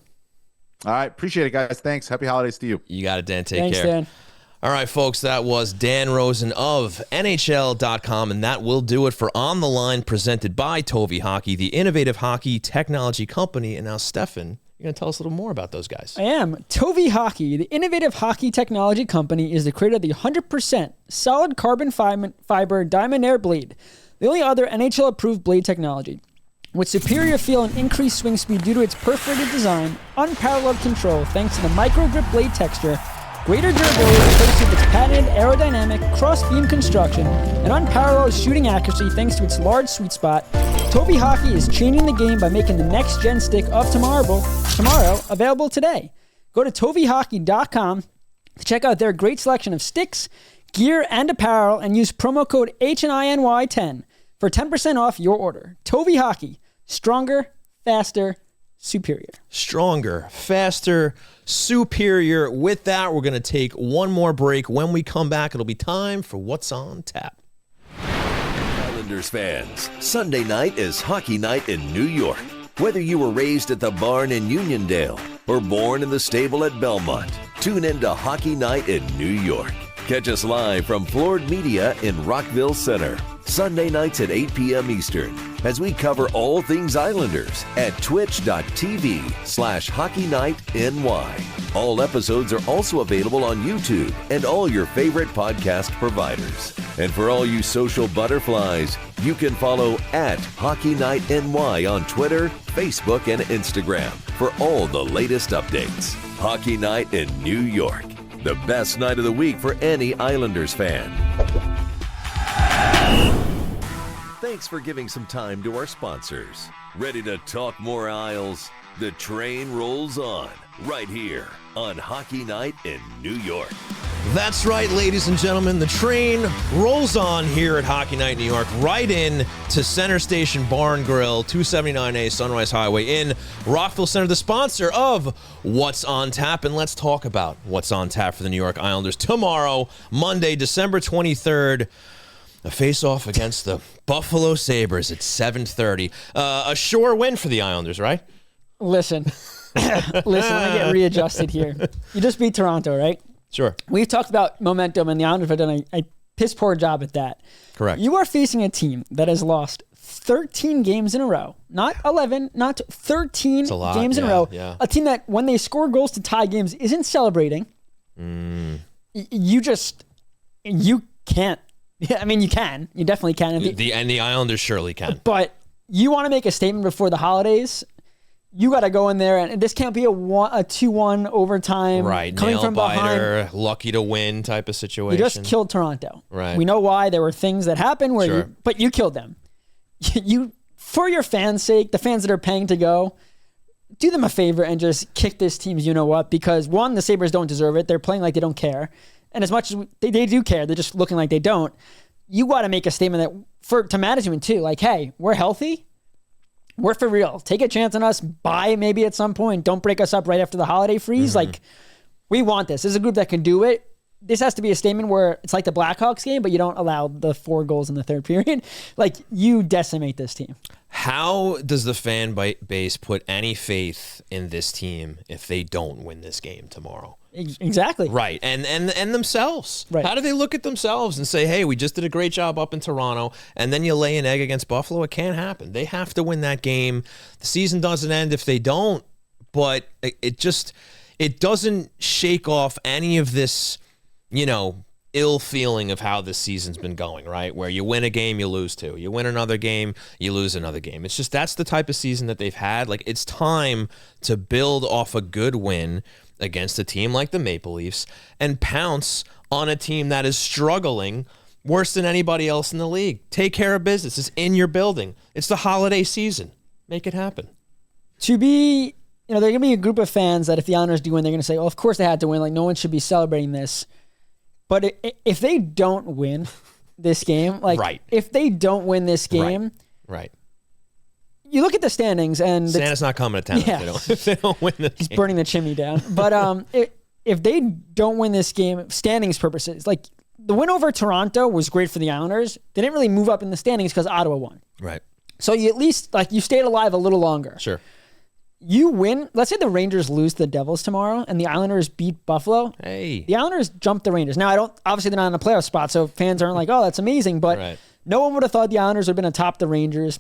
All right. Appreciate it, guys. Thanks. Happy holidays to you. You got it, Dan. Thanks, care. Dan. All right, folks, that was Dan Rosen of NHL.com, and that will do it for On the Line, presented by Tovey Hockey, the innovative hockey technology company. And now, Stefen, you're going to tell us a little more about those guys. I am. Tovey Hockey, the innovative hockey technology company, is the creator of the 100% solid carbon fiber Diamond Air blade, the only other NHL-approved blade technology. With superior feel and increased swing speed due to its perforated design, unparalleled control thanks to the micro grip blade texture, greater durability thanks to its patented aerodynamic cross-beam construction, and unparalleled shooting accuracy thanks to its large sweet spot, Tovey Hockey is changing the game by making the next-gen stick of tomorrow available today. Go to toveyhockey.com to check out their great selection of sticks, gear, and apparel, and use promo code HNINY10 for 10% off your order. Tovey Hockey, stronger, faster, superior. Stronger, faster, superior. With that, we're going to take one more break. When we come back, it'll be time for What's on Tap. Islanders fans, Sunday night is hockey night in New York. Whether you were raised at the barn in Uniondale or born in the stable at Belmont, tune in to Hockey Night in New York. Catch us live from Floored Media in Rockville Center, Sunday nights at 8 p.m. Eastern, as we cover all things Islanders at twitch.tv/HockeyNightNY. All episodes are also available on YouTube and all your favorite podcast providers. And for all you social butterflies, you can follow at HockeyNightNY on Twitter, Facebook, and Instagram for all the latest updates. Hockey Night in New York, the best night of the week for any Islanders fan. Thanks for giving some time to our sponsors. Ready to talk more Isles? The train rolls on right here on Hockey Night in New York. That's right, ladies and gentlemen. The train rolls on here at Hockey Night New York, right in to Center Station Bar and Grill, 279A Sunrise Highway in Rockville Center, the sponsor of What's on Tap. And let's talk about what's on tap for the New York Islanders tomorrow, Monday, December 23rd. A face-off against the Buffalo Sabres at 7:30. A sure win for the Islanders, right? Listen, let me get readjusted here. You just beat Toronto, right? Sure. We've talked about momentum, and the Islanders have done a piss poor job at that. Correct. You are facing a team that has lost 13 games in a row. Not 11, not 13 games in a row. Yeah. A team that, when they score goals to tie games, isn't celebrating. You can't. I mean, you can. You definitely can. And the Islanders surely can. But you want to make a statement before the holidays, you got to go in there, and this can't be a 2-1 overtime. Right, coming nail from biter, behind. Lucky to win type of situation. You just killed Toronto. Right. We know why. There were things that happened where but you killed them. You, for your fans' sake, the fans that are paying to go, do them a favor and just kick this team's you-know-what, because, one, the Sabres don't deserve it. They're playing like they don't care. And as much as they do care, they're just looking like they don't. You got to make a statement to management too, like, hey, we're healthy. We're for real. Take a chance on us. Buy maybe at some point. Don't break us up right after the holiday freeze. Like, we want this. This is a group that can do it. This has to be a statement where it's like the Blackhawks game, but you don't allow the 4 goals in the third period. Like, you decimate this team. How does the fan base put any faith in this team if they don't win this game tomorrow? Exactly. Right. And themselves. Right. How do they look at themselves and say, hey, we just did a great job up in Toronto, and then you lay an egg against Buffalo? It can't happen. They have to win that game. The season doesn't end if they don't, but it doesn't shake off any of this, ill feeling of how this season's been going, right? Where you win a game, you lose 2. You win another game, you lose another game. It's just that's the type of season that they've had. Like, it's time to build off a good win against a team like the Maple Leafs and pounce on a team that is struggling worse than anybody else in the league. Take care of business. It's in your building. It's the holiday season. Make it happen. To be, there going to be a group of fans that if the Islanders do win, they're going to say, well, of course they had to win. Like, no one should be celebrating this. But if they don't win this game, like, right. if they don't win this game, right. you look at the standings, and Santa's not coming to town if they don't win this He's game. burning the chimney down. But if they don't win this game, standings purposes, like the win over Toronto was great for the Islanders. They didn't really move up in the standings because Ottawa won. Right. So you at least, like, you stayed alive a little longer. Sure. You win. Let's say the Rangers lose to the Devils tomorrow and the Islanders beat Buffalo. Hey. The Islanders jump the Rangers. Now, obviously they're not in a playoff spot, so fans aren't like, oh, that's amazing. But no one would have thought the Islanders would have been atop the Rangers.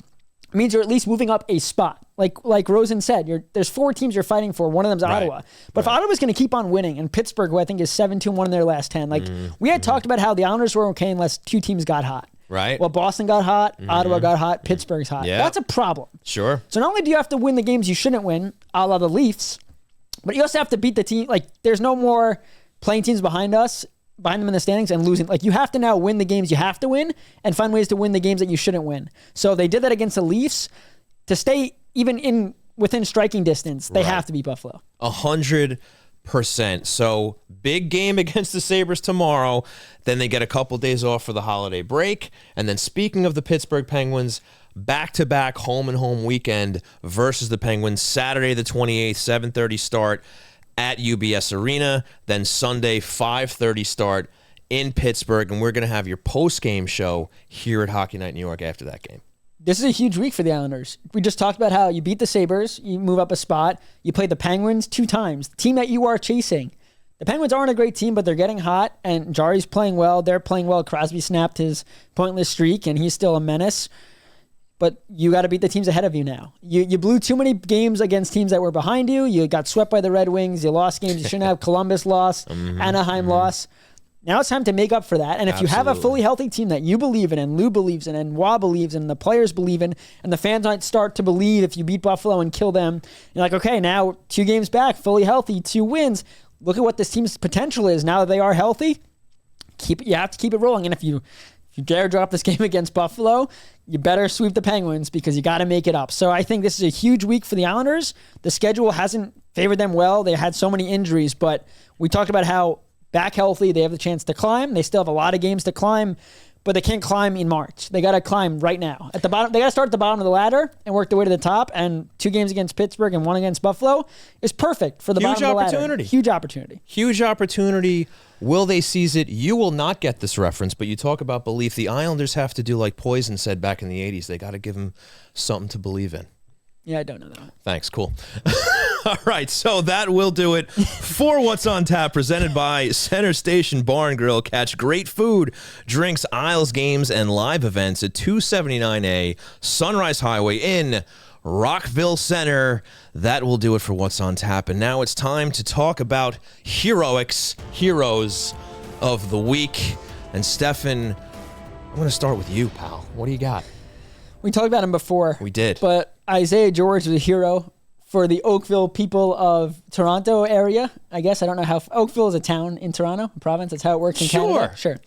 It means you're at least moving up a spot. Like Rosen said, there's 4 teams you're fighting for. One of them's Ottawa. But if Ottawa's going to keep on winning, and Pittsburgh, who I think is 7-2-1 in their last 10, we had talked about how the Islanders were okay unless 2 teams got hot. Right. Well, Boston got hot, Ottawa got hot, Pittsburgh's hot. Yeah. That's a problem. Sure. So not only do you have to win the games you shouldn't win, a la the Leafs, but you also have to beat the team. Like, there's no more playing teams behind them in the standings and losing. Like, you have to now win the games you have to win and find ways to win the games that you shouldn't win. So they did that against the Leafs. To stay even within striking distance, they have to beat Buffalo. 100%. So big game against the Sabres tomorrow. Then they get a couple days off for the holiday break. And then speaking of the Pittsburgh Penguins, back-to-back home and home weekend versus the Penguins. Saturday the 28th, 7:30 start at UBS Arena. Then Sunday, 5:30 start in Pittsburgh. And we're going to have your post-game show here at Hockey Night New York after that game. This is a huge week for the Islanders. We just talked about how you beat the Sabres, you move up a spot, you play the Penguins 2 times, the team that you are chasing. The Penguins aren't a great team, but they're getting hot, and Jari's playing well. They're playing well. Crosby snapped his pointless streak, and he's still a menace. But you got to beat the teams ahead of you now. You blew too many games against teams that were behind you. You got swept by the Red Wings. You lost games you shouldn't have. Columbus lost. Anaheim lost. Now it's time to make up for that. And if you have a fully healthy team that you believe in, and Lou believes in, and Wah believes in, and the players believe in, and the fans might start to believe if you beat Buffalo and kill them, you're like, okay, now 2 games back, fully healthy, 2 wins. Look at what this team's potential is now that they are healthy. You have to keep it rolling. And if you dare drop this game against Buffalo, you better sweep the Penguins because you got to make it up. So I think this is a huge week for the Islanders. The schedule hasn't favored them well. They had so many injuries, but we talked about how back healthy, they have the chance to climb. They still have a lot of games to climb, but they can't climb in March. They got to climb right now. At the bottom, they got to start at the bottom of the ladder and work their way to the top. And 2 games against Pittsburgh and 1 against Buffalo is perfect for the bottom of the ladder. Huge opportunity. Huge opportunity. Will they seize it? You will not get this reference, but you talk about belief. The Islanders have to do like Poison said back in the 80s. They got to give them something to believe in. Yeah, I don't know that one. Thanks. Cool. All right, so that will do it for What's on Tap, presented by Center Station Bar and Grill. Catch great food, drinks, aisles, games, and live events at 279A Sunrise Highway in Rockville Center. That will do it for What's on Tap. And now it's time to talk about heroes of the week. And Stefen, I'm going to start with you, pal. What do you got? We talked about him before. We did. But Isaiah George was a hero for the Oakville people of Toronto area. I guess I don't know how Oakville is a town in Toronto, a province. That's how it works in Canada. Sure.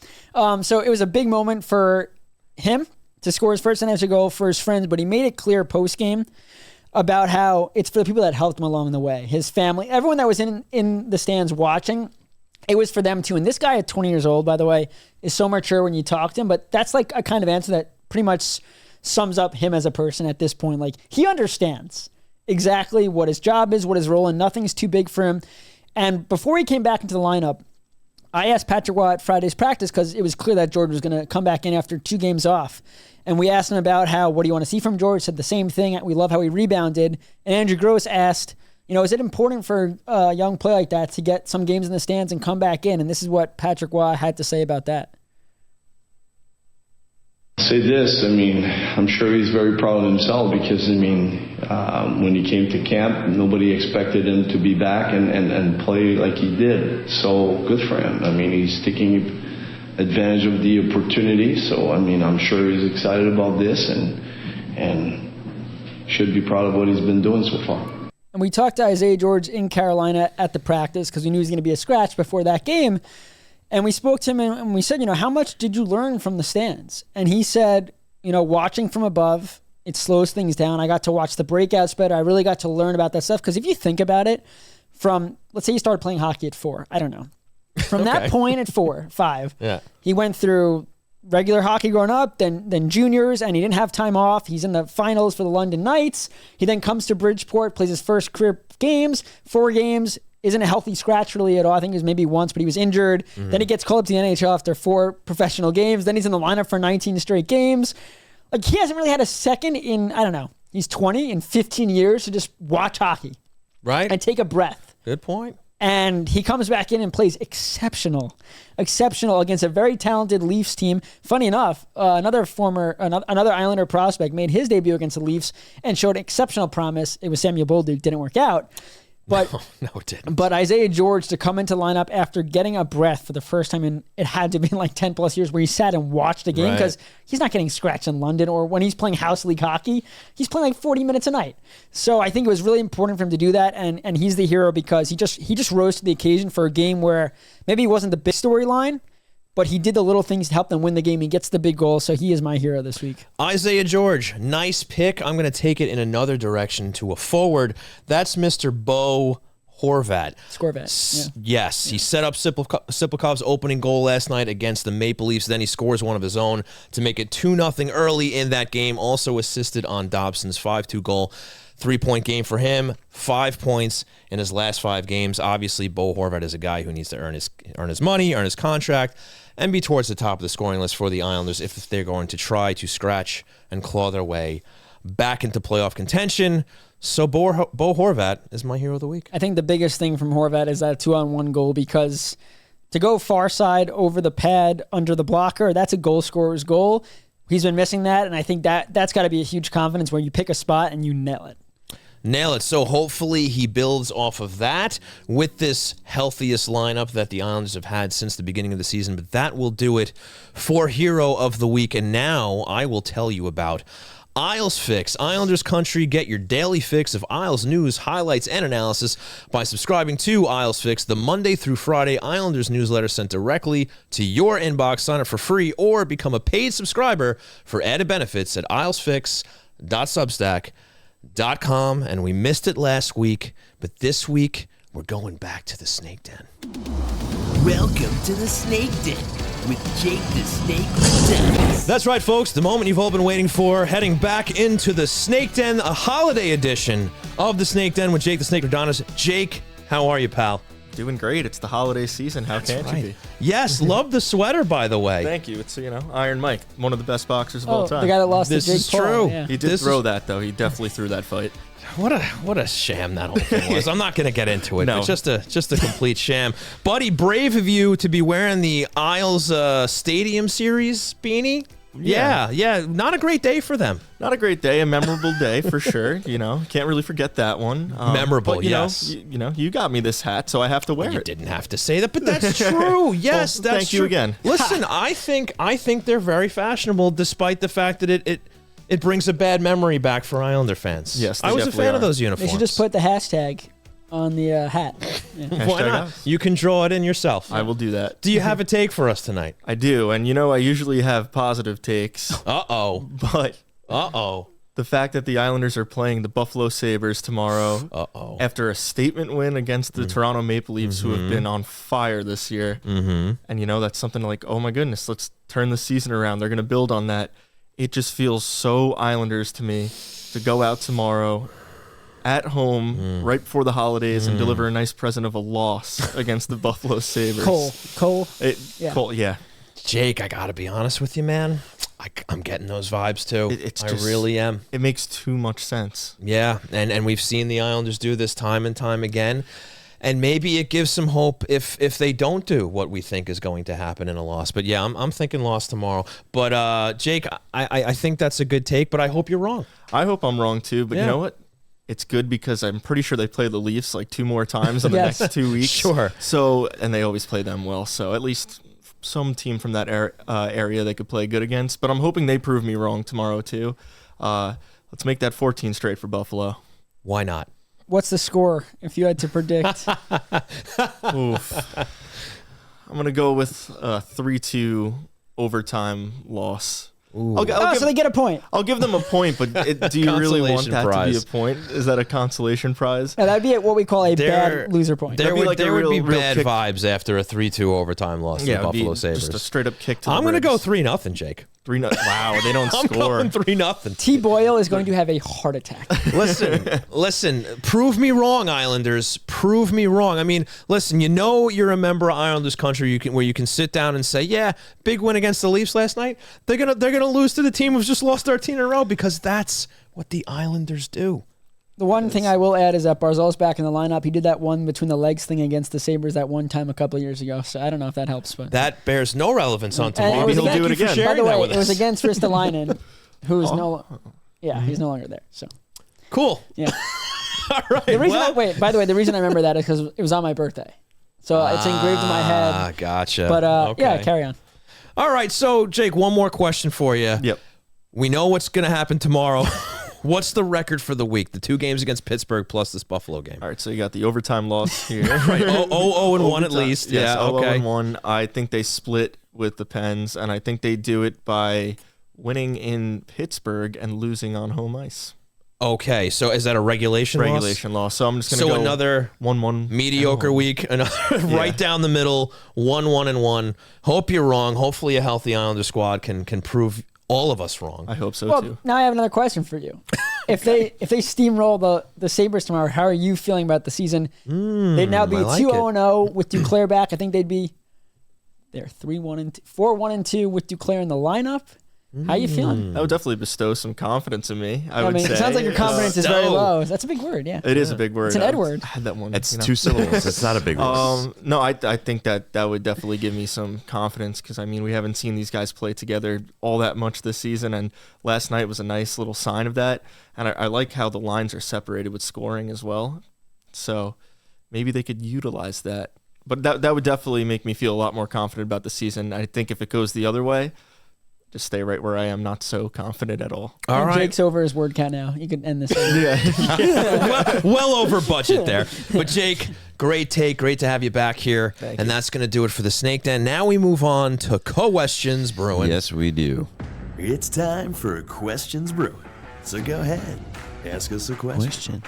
So it was a big moment for him to score his first NHL goal for his friends, but he made it clear post-game about how it's for the people that helped him along the way. His family, everyone that was in the stands watching, it was for them too. And this guy at 20 years old, by the way, is so mature when you talk to him, but that's like a kind of answer that pretty much sums up him as a person at this point. Like, he understands exactly what his job is, what his role, and nothing's too big for him. And before he came back into the lineup, I asked Patrick Waugh at Friday's practice because it was clear that George was going to come back in after 2 games off. And we asked him about what do you want to see from George? Said the same thing. We love how he rebounded. And Andrew Gross asked, is it important for a young player like that to get some games in the stands and come back in? And this is what Patrick Waugh had to say about that. Say this, I'm sure he's very proud of himself because, when he came to camp, nobody expected him to be back and play like he did. So good for him. He's taking advantage of the opportunity. So, I'm sure he's excited about this and should be proud of what he's been doing so far. And we talked to Isaiah George in Carolina at the practice because we knew he was going to be a scratch before that game. And we spoke to him and we said, how much did you learn from the stands? And he said, watching from above, it slows things down. I got to watch the breakouts better. I really got to learn about that stuff. Because if you think about it, let's say you started playing hockey at 4. I don't know. From that point at 4, 5, yeah, he went through regular hockey growing up, then juniors, and he didn't have time off. He's in the finals for the London Knights. He then comes to Bridgeport, plays his first career games, 4 games, isn't a healthy scratch really at all. I think it was maybe once, but he was injured. Then he gets called up to the NHL after 4 professional games. Then he's in the lineup for 19 straight games. Like, he hasn't really had a second in, I don't know, he's 20, in 15 years to just watch hockey. Right. And take a breath. Good point. And he comes back in and plays exceptional against a very talented Leafs team. Funny enough, another Islander prospect made his debut against the Leafs and showed exceptional promise. It was Samuel Bolduc, didn't work out. But no, it didn't. But Isaiah George to come into lineup after getting a breath for the first time in, it had to be like 10 plus years, where he sat and watched a game, because he's not getting scratched in London, or when he's playing house league hockey, he's playing like 40 minutes a night. So I think it was really important for him to do that, and he's the hero because he just rose to the occasion for a game where maybe he wasn't the big storyline, but he did the little things to help them win the game. He gets the big goal, so he is my hero this week. Isaiah George, nice pick. I'm going to take it in another direction to a forward. That's Mr. Bo Horvat. Scorvat. Yeah. Yes, he set up Siplikov's opening goal last night against the Maple Leafs. Then he scores one of his own to make it 2-0 early in that game. Also assisted on Dobson's 5-2 goal. 3-point game for him, 5 points in his last 5 games. Obviously, Bo Horvat is a guy who needs to earn his money, earn his contract, and be towards the top of the scoring list for the Islanders if they're going to try to scratch and claw their way back into playoff contention. So Bo Horvat is my hero of the week. I think the biggest thing from Horvat is that 2-on-1 goal, because to go far side over the pad under the blocker, that's a goal scorer's goal. He's been missing that, and I think that's got to be a huge confidence where you pick a spot and you nail it. Nail it. So hopefully he builds off of that with this healthiest lineup that the Islanders have had since the beginning of the season. But that will do it for Hero of the Week. And now I will tell you about Isles Fix. Islanders Country, get your daily fix of Isles news, highlights, and analysis by subscribing to Isles Fix, the Monday through Friday Islanders newsletter sent directly to your inbox. Sign up for free or become a paid subscriber for added benefits at islesfix.substack.com. And we missed it last week, but this week we're going back to the Snake Den. Welcome to the Snake Den with Jake the Snake Redonis. That's right, folks. The moment you've all been waiting for. Heading back into the Snake Den, a holiday edition of the Snake Den with Jake the Snake Redonis. Jake, how are you, pal? Doing great. It's the holiday season. How can't you be? Yes, love the sweater, by the way. Thank you. It's, Iron Mike, one of the best boxers of all time. The guy that lost This to Jake is Paul. true. Yeah. He did throw that, though. He definitely threw that fight. What a sham that whole thing was. I'm not going to get into it. No. It's just a complete sham. Buddy, brave of you to be wearing the Isles Stadium Series beanie. Yeah. Not a great day for them. Not a great day. A memorable day for sure. Can't really forget that one. Memorable, but, yes. You got me this hat, so I have to wear You it. didn't have to say that, but that's true. Yes, Well, that's thank true. you again. Listen, I think they're very fashionable, despite the fact that it brings a bad memory back for Islander fans. Yes, they I was a definitely fan of are. those They uniforms. should just put the hashtag on the hat. Yeah. Why Hashtag not? us. You can draw it in yourself. I will do that. Do you have a take for us tonight? I do, and I usually have positive takes, Uh-oh. but Uh-oh. the fact that the Islanders are playing the Buffalo Sabres tomorrow Uh-oh. after a statement win against the Toronto Maple Leafs, who have been on fire this year. And, that's something like, oh my goodness, let's turn the season around. They're going to build on that. It just feels so Islanders to me to go out tomorrow at home right before the holidays and deliver a nice present of a loss against the Buffalo Sabres. Cole. Yeah. Cole, yeah. Jake, I got to be honest with you, man. I'm getting those vibes, too. I really am. It makes too much sense. Yeah, and we've seen the Islanders do this time and time again. And maybe it gives some hope if they don't do what we think is going to happen in a loss. But yeah, I'm thinking loss tomorrow. But Jake, I think that's a good take, but I hope you're wrong. I hope I'm wrong too, but you know what? It's good because I'm pretty sure they play the Leafs like 2 more times in the next 2 weeks. Sure. So, and they always play them well. So at least some team from that area they could play good against. But I'm hoping they prove me wrong tomorrow too. Let's make that 14 straight for Buffalo. Why not? What's the score if you had to predict? Oof. I'm going to go with a 3-2 overtime loss. So they get a point. I'll give them a point, but do you really want that to be a point? Is that a consolation prize? Yeah, that'd be what we call a bad loser point. There would be real bad kick. vibes after a 3-2 overtime loss to the Buffalo Sabres. Just a straight up kick to the I'm going to go ribs. 3-0, Jake. 3-0. Wow, they don't I'm score. going 3-0. T. Boyle is going to have a heart attack. Listen, prove me wrong, Islanders. Prove me wrong. I mean, listen, you're a member of Islanders country where you can sit down and say, yeah, big win against the Leafs last night. They're gonna lose to the team who's just lost 13 in a row because that's what the Islanders do. The one thing I will add is that Barzal's back in the lineup. He did that one between the legs thing against the Sabres that one time a couple of years ago. So I don't know if that helps. But that bears no relevance on tomorrow. Maybe he'll do it again. By the way, it was us. against Ristolainen, who is he's no longer there. So Cool. yeah. All right. The reason by the way, the reason I remember that is because it was on my birthday. So it's engraved in my head. Gotcha. But okay. yeah, carry on. All right. So, Jake, one more question for you. Yep. We know what's going to happen tomorrow. What's the record for the week? The 2 games against Pittsburgh plus this Buffalo game. All right, so you got the overtime loss here. Right. 0-1 at least. Yes, Yeah, okay. 0-1. I think they split with the Pens, and I think they do it by winning in Pittsburgh and losing on home ice. Okay, so is that a regulation loss? So I'm just going to go another 1-1. mediocre week, another right down the middle, 1-1-1. Hope you're wrong. Hopefully a healthy Islander squad can prove all of us wrong. I hope so Well, too. now I have another question for you. If they steamroll the Sabres tomorrow, how are you feeling about the season? They'd now be 2-0 with Duclair back. I think they'd be 4-1-2 with Duclair in the lineup. How you feeling? That would definitely bestow some confidence in me. I would mean, say. it sounds like your confidence is very low. That's a big word, yeah. It is a big word. It's an Ed word. I had that one. It's 2 syllables. It's not a big word. No, I think that would definitely give me some confidence because, I mean, we haven't seen these guys play together all that much this season, and last night was a nice little sign of that. And I like how the lines are separated with scoring as well. So maybe they could utilize that. But that would definitely make me feel a lot more confident about the season. I think if it goes the other way, just stay right where I am, not so confident at all. All right. Jake's over his word count now. You can end this. well over budget there. But Jake, great take. Great to have you back here. Thank and you. that's going to do it for the Snake Den. Now we move on to Questions Brewing. Yes, we do. It's time for Questions Brewing. So go ahead, ask us a question.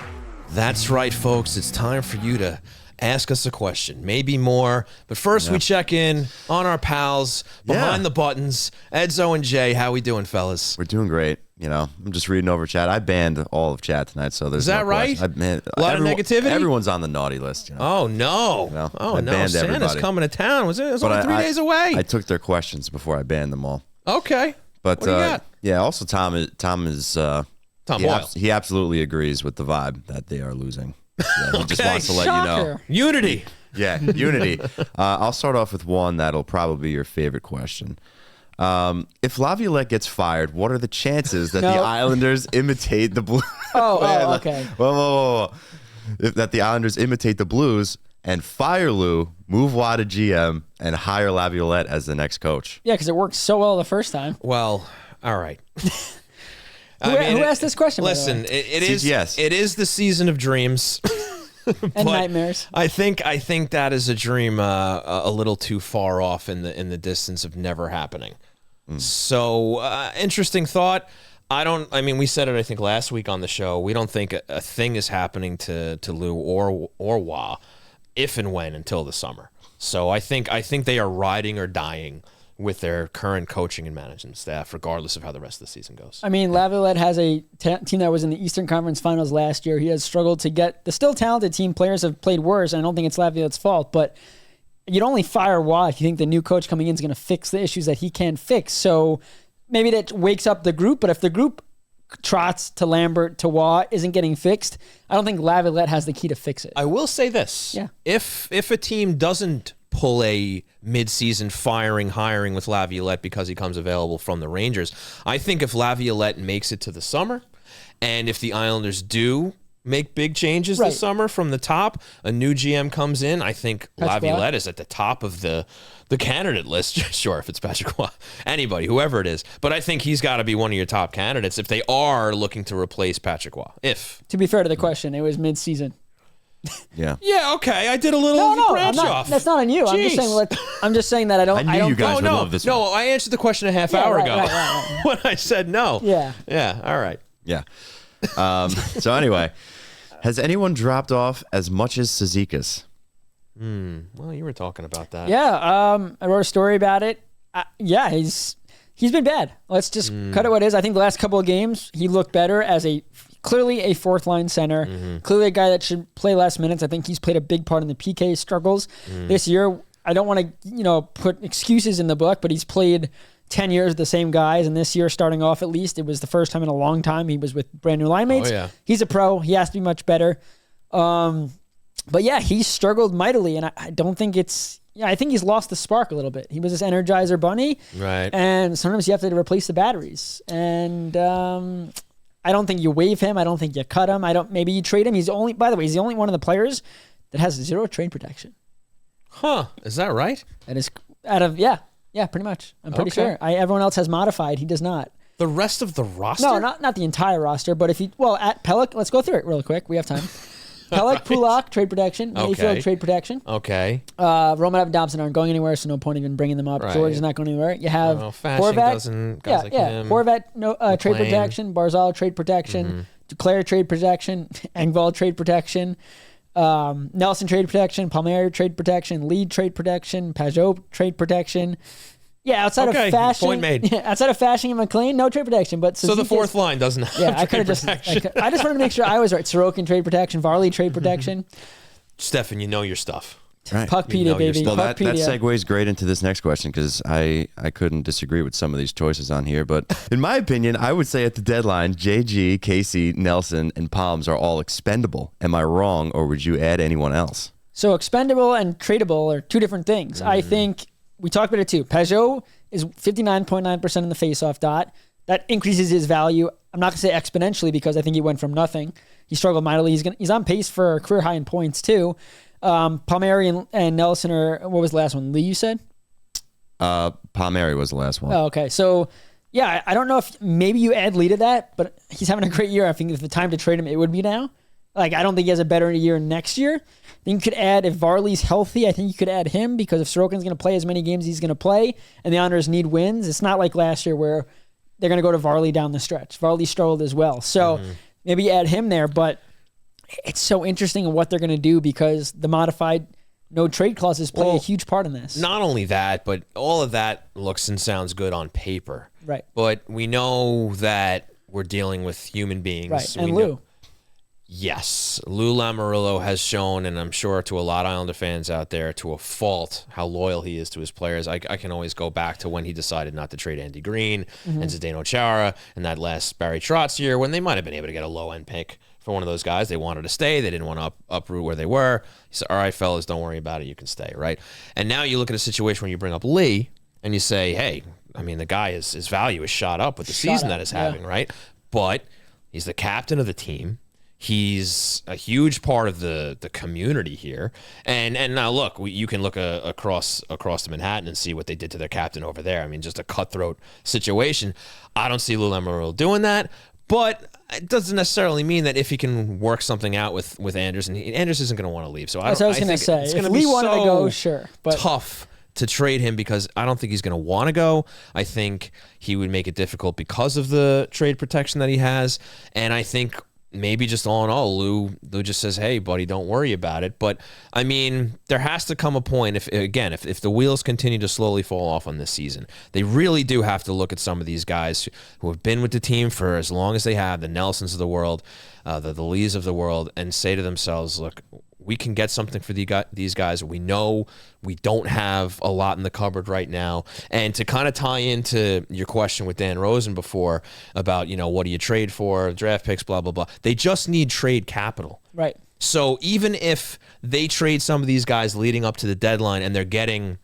That's right, folks. It's time for you to ask us a question, maybe more. But first, we check in on our pals behind the buttons. Edzo and Jay, how we doing, fellas? We're doing great. I'm just reading over chat. I banned all of chat tonight, so there's Is that no right? question. A lot of negativity? Everyone's on the naughty list. Oh, no. I banned Santa's everybody. coming to town. It was only 3 days away. I took their questions before I banned them all. Okay. But what do you got? yeah, also Tom is Tom Boyle. he absolutely agrees with the vibe that they are losing. Yeah, he just wants to let you know. Shocker. Unity. Yeah, unity. I'll start off with one that'll probably be your favorite question. If Laviolette gets fired, what are the chances that the Islanders imitate the Blues? Okay. Whoa. That the Islanders imitate the Blues and fire Lou, move Watt to GM, and hire Laviolette as the next coach? Yeah, because it worked so well the first time. Well, all right. Who asked this question? Listen, by the way? it is the season of dreams. And nightmares. I think that is a dream a little too far off in the distance of never happening. So interesting thought. We said it I think last week on the show. We don't think a thing is happening to Lou or Wah if and when until the summer. So I think they are riding or dying with their current coaching and management staff, regardless of how the rest of the season goes. I mean, Laviolette has a team that was in the Eastern Conference Finals last year. He has struggled to get the still talented team. Players have played worse. I don't think it's Laviolette's fault, but you'd only fire Watt if you think the new coach coming in is going to fix the issues that he can fix. So maybe that wakes up the group, but if the group trots to Lambert to Watt isn't getting fixed, I don't think Laviolette has the key to fix it. I will say this. Yeah. If a team doesn't pull a mid-season hiring with Laviolette because he comes available from the Rangers, I think if Laviolette makes it to the summer, and if the Islanders do make big changes this summer from the top, a new GM comes in, I think Laviolette is at the top of the candidate list. Sure, if it's Patrick Waugh, anybody, whoever it is. But I think he's got to be one of your top candidates if they are looking to replace Patrick Waugh. To be fair to the question, it was mid-season. Yeah. Yeah, okay. I did a little No, branch off. that's not on you. I'm just saying that I don't. I knew you guys would no, love this no. one. I answered the question a half hour ago right. when I said no. Yeah. Yeah. All right. Yeah. So anyway, has anyone dropped off as much as Cizikas? Well, you were talking about that. Yeah. I wrote a story about it. Yeah, he's been bad. Let's just cut it what it is. I think the last couple of games he looked better as clearly a fourth line center, clearly a guy that should play less minutes. I think he's played a big part in the PK struggles this year. I don't want to, put excuses in the book, but he's played 10 years with the same guys, and this year, starting off at least, it was the first time in a long time he was with brand new line mates. Oh, yeah. He's a pro. He has to be much better. But yeah, he's struggled mightily, and I don't think it's... Yeah, I think he's lost the spark a little bit. He was this Energizer bunny. Right. And sometimes you have to replace the batteries. And I don't think you waive him. I don't think you cut him. Maybe you trade him. By the way, he's the only one of the players that has 0 trade protection. Huh. Is that right? That is yeah, pretty much. I'm pretty sure. Everyone else has modified. He does not. The rest of the roster? No, not the entire roster, but at Pellick, let's go through it real quick. We have time. Pellick, Pulak, trade protection. Mayfield, trade protection. Okay. Romanov and Dobson aren't going anywhere, so no point even bringing them up. Right. George is not going anywhere. You have Horvat. Horvat, trade protection. Barzal, trade protection. Duclair, trade protection. Engvall, trade protection. Nelson, trade protection. Palmieri, trade protection. Lead, trade protection. Pajot, trade protection. Yeah, outside of Fashion, point made. Outside of Fashion and McLean, no trade protection. But so the fourth line doesn't have trade protection. I just wanted to make sure I was right. Sorokin, trade protection. Varley, trade protection. Stefen, you know your stuff. Right. Puckpedia, baby. Well, that segues great into this next question because I couldn't disagree with some of these choices on here. But in my opinion, I would say at the deadline, JG, Casey, Nelson, and Palms are all expendable. Am I wrong, or would you add anyone else? So expendable and tradable are two different things. I think we talked about it too. Pajot is 59.9% in the faceoff dot. That increases his value. I'm not going to say exponentially because I think he went from nothing. He struggled mightily. He's on pace for a career high in points too. Palmieri and Nelson are, what was the last one? Lee, you said? Palmieri was the last one. Oh, okay. So, yeah, I don't know if maybe you add Lee to that, but he's having a great year. I think if the time to trade him, it would be now. Like, I don't think he has a better year next year. Then you could add, if Varley's healthy, I think you could add him because if Sorokin's going to play as many games as he's going to play and the Islanders need wins, it's not like last year where they're going to go to Varley down the stretch. Varley struggled as well. So maybe you add him there, but it's so interesting in what they're going to do because the modified no trade clauses play a huge part in this. Not only that, but all of that looks and sounds good on paper. Right. But we know that we're dealing with human beings. Right. And Lou. Yes. Lou Lamoriello has shown, and I'm sure to a lot of Islander fans out there, to a fault, how loyal he is to his players. I can always go back to when he decided not to trade Andy Green and Zdeno Chara and that last Barry Trotz year when they might have been able to get a low-end pick for one of those guys. They wanted to stay. They didn't want to uproot where they were. He said, all right, fellas, don't worry about it. You can stay, right? And now you look at a situation where you bring up Lee and you say, hey, I mean, the guy, his value is shot up with the season that he's having, right? But he's the captain of the team. He's a huge part of the community here. And now, look, you can look across the Manhattan and see what they did to their captain over there. I mean, just a cutthroat situation. I don't see Lou Lamoriello doing that. But it doesn't necessarily mean that if he can work something out with Anders, Anders isn't going to want to leave. So I was going to say, it's if going to Lee be wanted so to go, sure, but tough to trade him because I don't think he's going to want to go. I think he would make it difficult because of the trade protection that he has. And I think maybe just all in all, Lou just says, hey, buddy, don't worry about it. But, I mean, there has to come a point, if the wheels continue to slowly fall off on this season, they really do have to look at some of these guys who have been with the team for as long as they have, the Nelsons of the world, the Lees of the world, and say to themselves, look, we can get something for these guys. We know we don't have a lot in the cupboard right now. And to kind of tie into your question with Dan Rosen before about, what do you trade for, draft picks, blah, blah, blah. They just need trade capital. Right. So even if they trade some of these guys leading up to the deadline and they're getting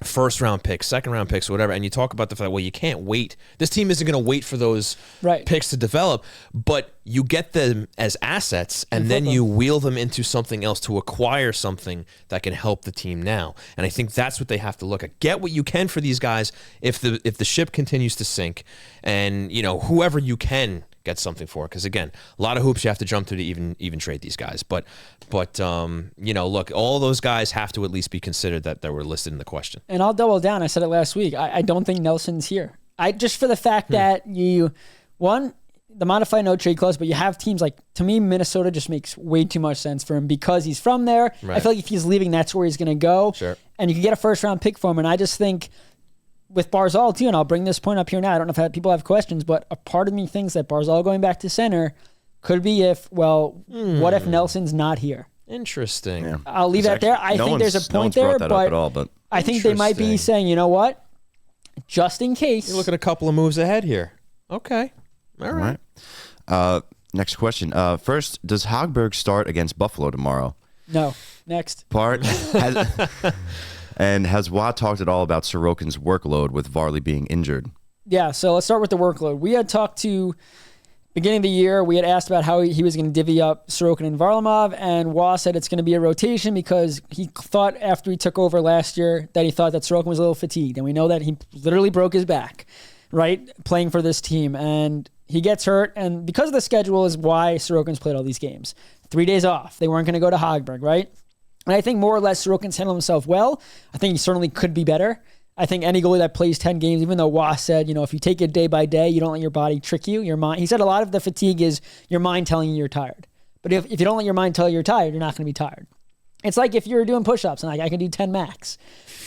first-round picks, second-round picks, whatever, and you talk about the fact, well, you can't wait. This team isn't going to wait for those picks to develop, but you get them as assets, and then you wheel them into something else to acquire something that can help the team now. And I think that's what they have to look at. Get what you can for these guys if the ship continues to sink, and whoever you can get something for it. Because again, a lot of hoops you have to jump through to even trade these guys. But look, all those guys have to at least be considered that were listed in the question. And I'll double down. I said it last week. I don't think Nelson's here. Just for the fact that the modified no trade clause, but you have teams like, to me, Minnesota just makes way too much sense for him because he's from there. Right. I feel like if he's leaving, that's where he's going to go. Sure. And you can get a first-round pick for him. And I just think with Barzal, too, and I'll bring this point up here now. I don't know if people have questions, but a part of me thinks that Barzal going back to center could be what if Nelson's not here? Interesting. Yeah. I'll leave that there. I think there's a point there, but I think they might be saying, you know what? Just in case. You look at a couple of moves ahead here. Okay. All right. Next question. First, does Hogberg start against Buffalo tomorrow? No. Next. Has Watt talked at all about Sorokin's workload with Varley being injured? Yeah, so let's start with the workload. We had talked to beginning of the year, we had asked about how he was going to divvy up Sorokin and Varlamov, and Watt said it's going to be a rotation because he thought after he took over last year that he thought that Sorokin was a little fatigued, and we know that he literally broke his back, right, playing for this team, and he gets hurt, and because of the schedule is why Sorokin's played all these games. 3 days off. They weren't going to go to Hogberg, right? And I think more or less Sorokin's handled himself well. I think he certainly could be better. I think any goalie that plays 10 games, even though Wass said, if you take it day by day, you don't let your body trick you, your mind. He said a lot of the fatigue is your mind telling you you're tired. But if you don't let your mind tell you you're tired, you're not going to be tired. It's like if you're doing push-ups and I can do 10 max.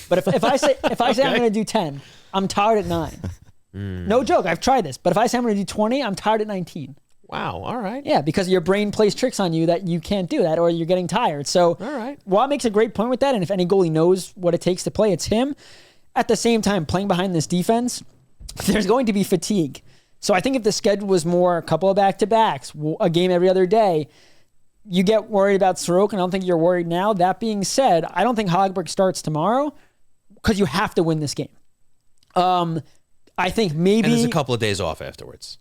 But if I say okay. I'm going to do 10, I'm tired at 9. No joke, I've tried this. But if I say I'm going to do 20, I'm tired at 19. Wow, all right. Yeah, because your brain plays tricks on you that you can't do that or you're getting tired. So all right. Watt makes a great point with that, and if any goalie knows what it takes to play, it's him. At the same time, playing behind this defense, there's going to be fatigue. So I think if the schedule was more a couple of back-to-backs, a game every other day, you get worried about Sorokin. I don't think you're worried now. That being said, I don't think Hogberg starts tomorrow because you have to win this game. I think maybe... And there's a couple of days off afterwards.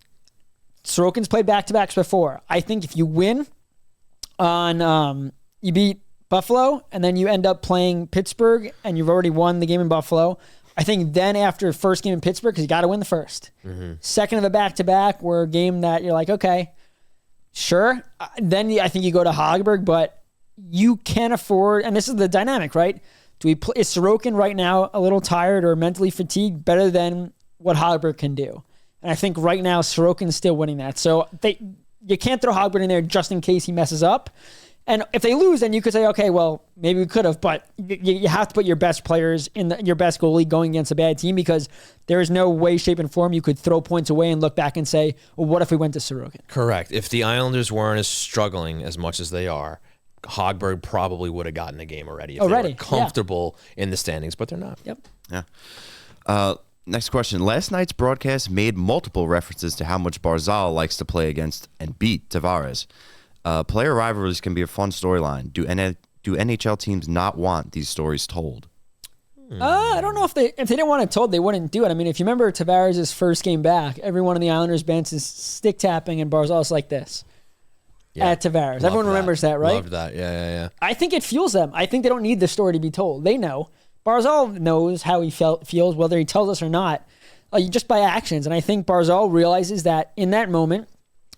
Sorokin's played back-to-backs before. I think if you win on... you beat Buffalo, and then you end up playing Pittsburgh, and you've already won the game in Buffalo. I think then after first game in Pittsburgh, because you got to win the first. Mm-hmm. Second of a back-to-back, where a game that you're like, okay, sure. Then I think you go to Hogberg, but you can't afford, and this is the dynamic, right? Is Sorokin right now a little tired or mentally fatigued better than what Hogberg can do? And I think right now Sorokin's still winning that. So you can't throw Hogberg in there just in case he messes up. And if they lose, then you could say, okay, well, maybe we could have, but you have to put your best players in your best goalie going against a bad team because there is no way, shape, and form you could throw points away and look back and say, well, what if we went to Sorokin? Correct. If the Islanders weren't as struggling as much as they are, Hogberg probably would have gotten a game already if they were comfortable in the standings, but they're not. Yep. Yeah. Next question. Last night's broadcast made multiple references to how much Barzal likes to play against and beat Tavares. Player rivalries can be a fun storyline. Do NHL teams not want these stories told? I don't know if they didn't want it told, they wouldn't do it. I mean, if you remember Tavares' first game back, everyone on the Islanders bench is stick tapping and Barzal's like this at Tavares. Everyone remembers that, right? Loved that. Yeah. I think it fuels them. I think they don't need the story to be told. They know. Barzal knows how he feels, whether he tells us or not, just by actions. And I think Barzal realizes that in that moment.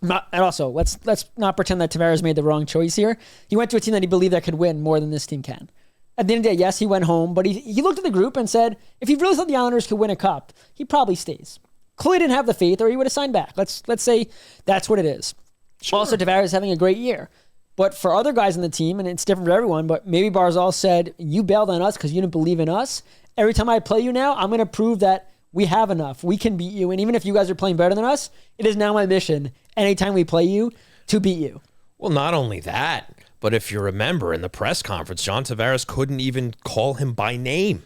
And also, let's not pretend that Tavares made the wrong choice here. He went to a team that he believed that could win more than this team can. At the end of the day, yes, he went home, but he looked at the group and said, if he really thought the Islanders could win a cup, he probably stays. Clearly didn't have the faith, or he would have signed back. Let's say that's what it is. Sure. Also, Tavares is having a great year. But for other guys in the team, and it's different for everyone, but maybe Barzal said, you bailed on us because you didn't believe in us. Every time I play you now, I'm going to prove that we have enough. We can beat you. And even if you guys are playing better than us, it is now my mission, anytime we play you, to beat you. Well, not only that, but if you remember in the press conference, John Tavares couldn't even call him by name.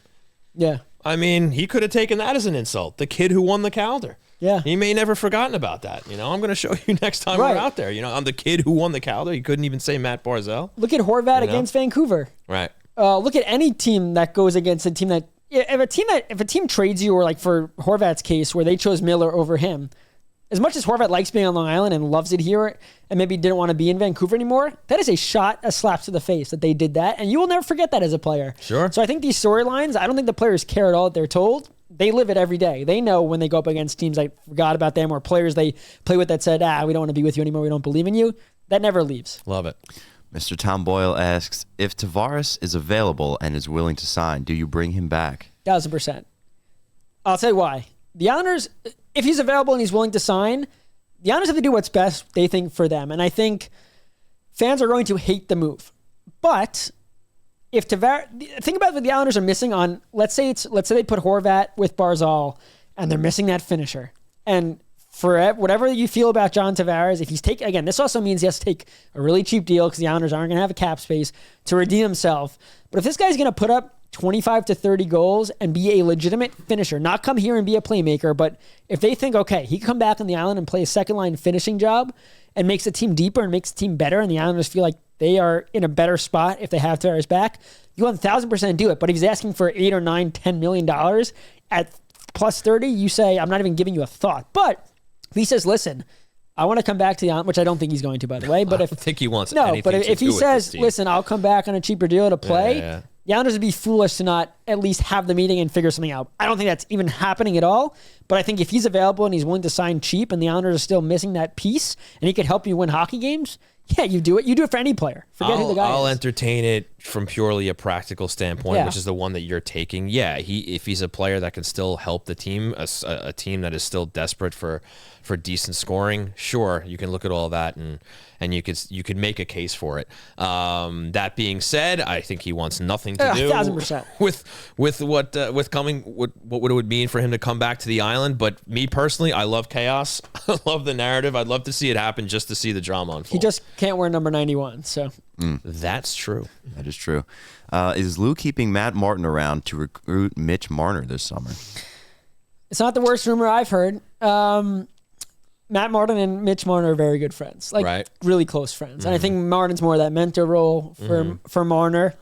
Yeah. I mean, he could have taken that as an insult. The kid who won the Calder. Yeah. He may never forgotten about that. I'm going to show you next time we're out there. I'm the kid who won the Calder. He couldn't even say Matt Barzal. Look at Horvat against Vancouver. Right. Look at any team that goes against a team that if a team trades you, or like for Horvat's case where they chose Miller over him, as much as Horvat likes being on Long Island and loves it here and maybe didn't want to be in Vancouver anymore, that is a slap to the face that they did that. And you will never forget that as a player. Sure. So I think these storylines, I don't think the players care at all what they're told. They live it every day. They know when they go up against teams like forgot about them or players they play with that said, we don't want to be with you anymore. We don't believe in you. That never leaves. Love it. Mr. Tom Boyle asks, if Tavares is available and is willing to sign, do you bring him back? 1,000%. I'll tell you why. The Islanders, if he's available and he's willing to sign, the Islanders have to do what's best, they think, for them. And I think fans are going to hate the move. But if Tavares, think about what the Islanders are missing on, let's say they put Horvat with Barzal and they're missing that finisher. And for whatever you feel about John Tavares, if he's again, this also means he has to take a really cheap deal because the Islanders aren't going to have a cap space to redeem himself. But if this guy's going to put up 25 to 30 goals and be a legitimate finisher, not come here and be a playmaker, but if they think, okay, he can come back on the island and play a second line finishing job and makes the team deeper and makes the team better, and the Islanders feel like they are in a better spot if they have Tavares back, you 1,000% do it. But if he's asking for $8 or $9, $10 million at plus 30, you say, I'm not even giving you a thought. But if he says, listen, I want to come back to the island, which I don't think he's going to, by the way. But I don't think he wants no, anything but to if he do with says, this team. listen, I'll come back on a cheaper deal to play, the Islanders would be foolish to not at least have the meeting and figure something out. I don't think that's even happening at all. But I think if he's available and he's willing to sign cheap and the Islanders are still missing that piece and he could help you win hockey games, yeah, you do it. You do it for any player. Forget who the guy is. I'll entertain it from purely a practical standpoint, Yeah. which is the one that you're taking. Yeah, if he's a player that can still help the team, a team that is still desperate for decent scoring, sure, you can look at all that and you could make a case for it. That being said, I think he wants nothing to do 1,000%. with what it would mean for him to come back to the island. But me personally, I love chaos. I love the narrative. I'd love to see it happen just to see the drama unfold. He just can't wear number 91. So That's true. That is true. Is Lou keeping Matt Martin around to recruit Mitch Marner this summer? it's not the worst rumor I've heard. Matt Martin and Mitch Marner are very good friends, really close friends. And I think Martin's more of that mentor role for Marner.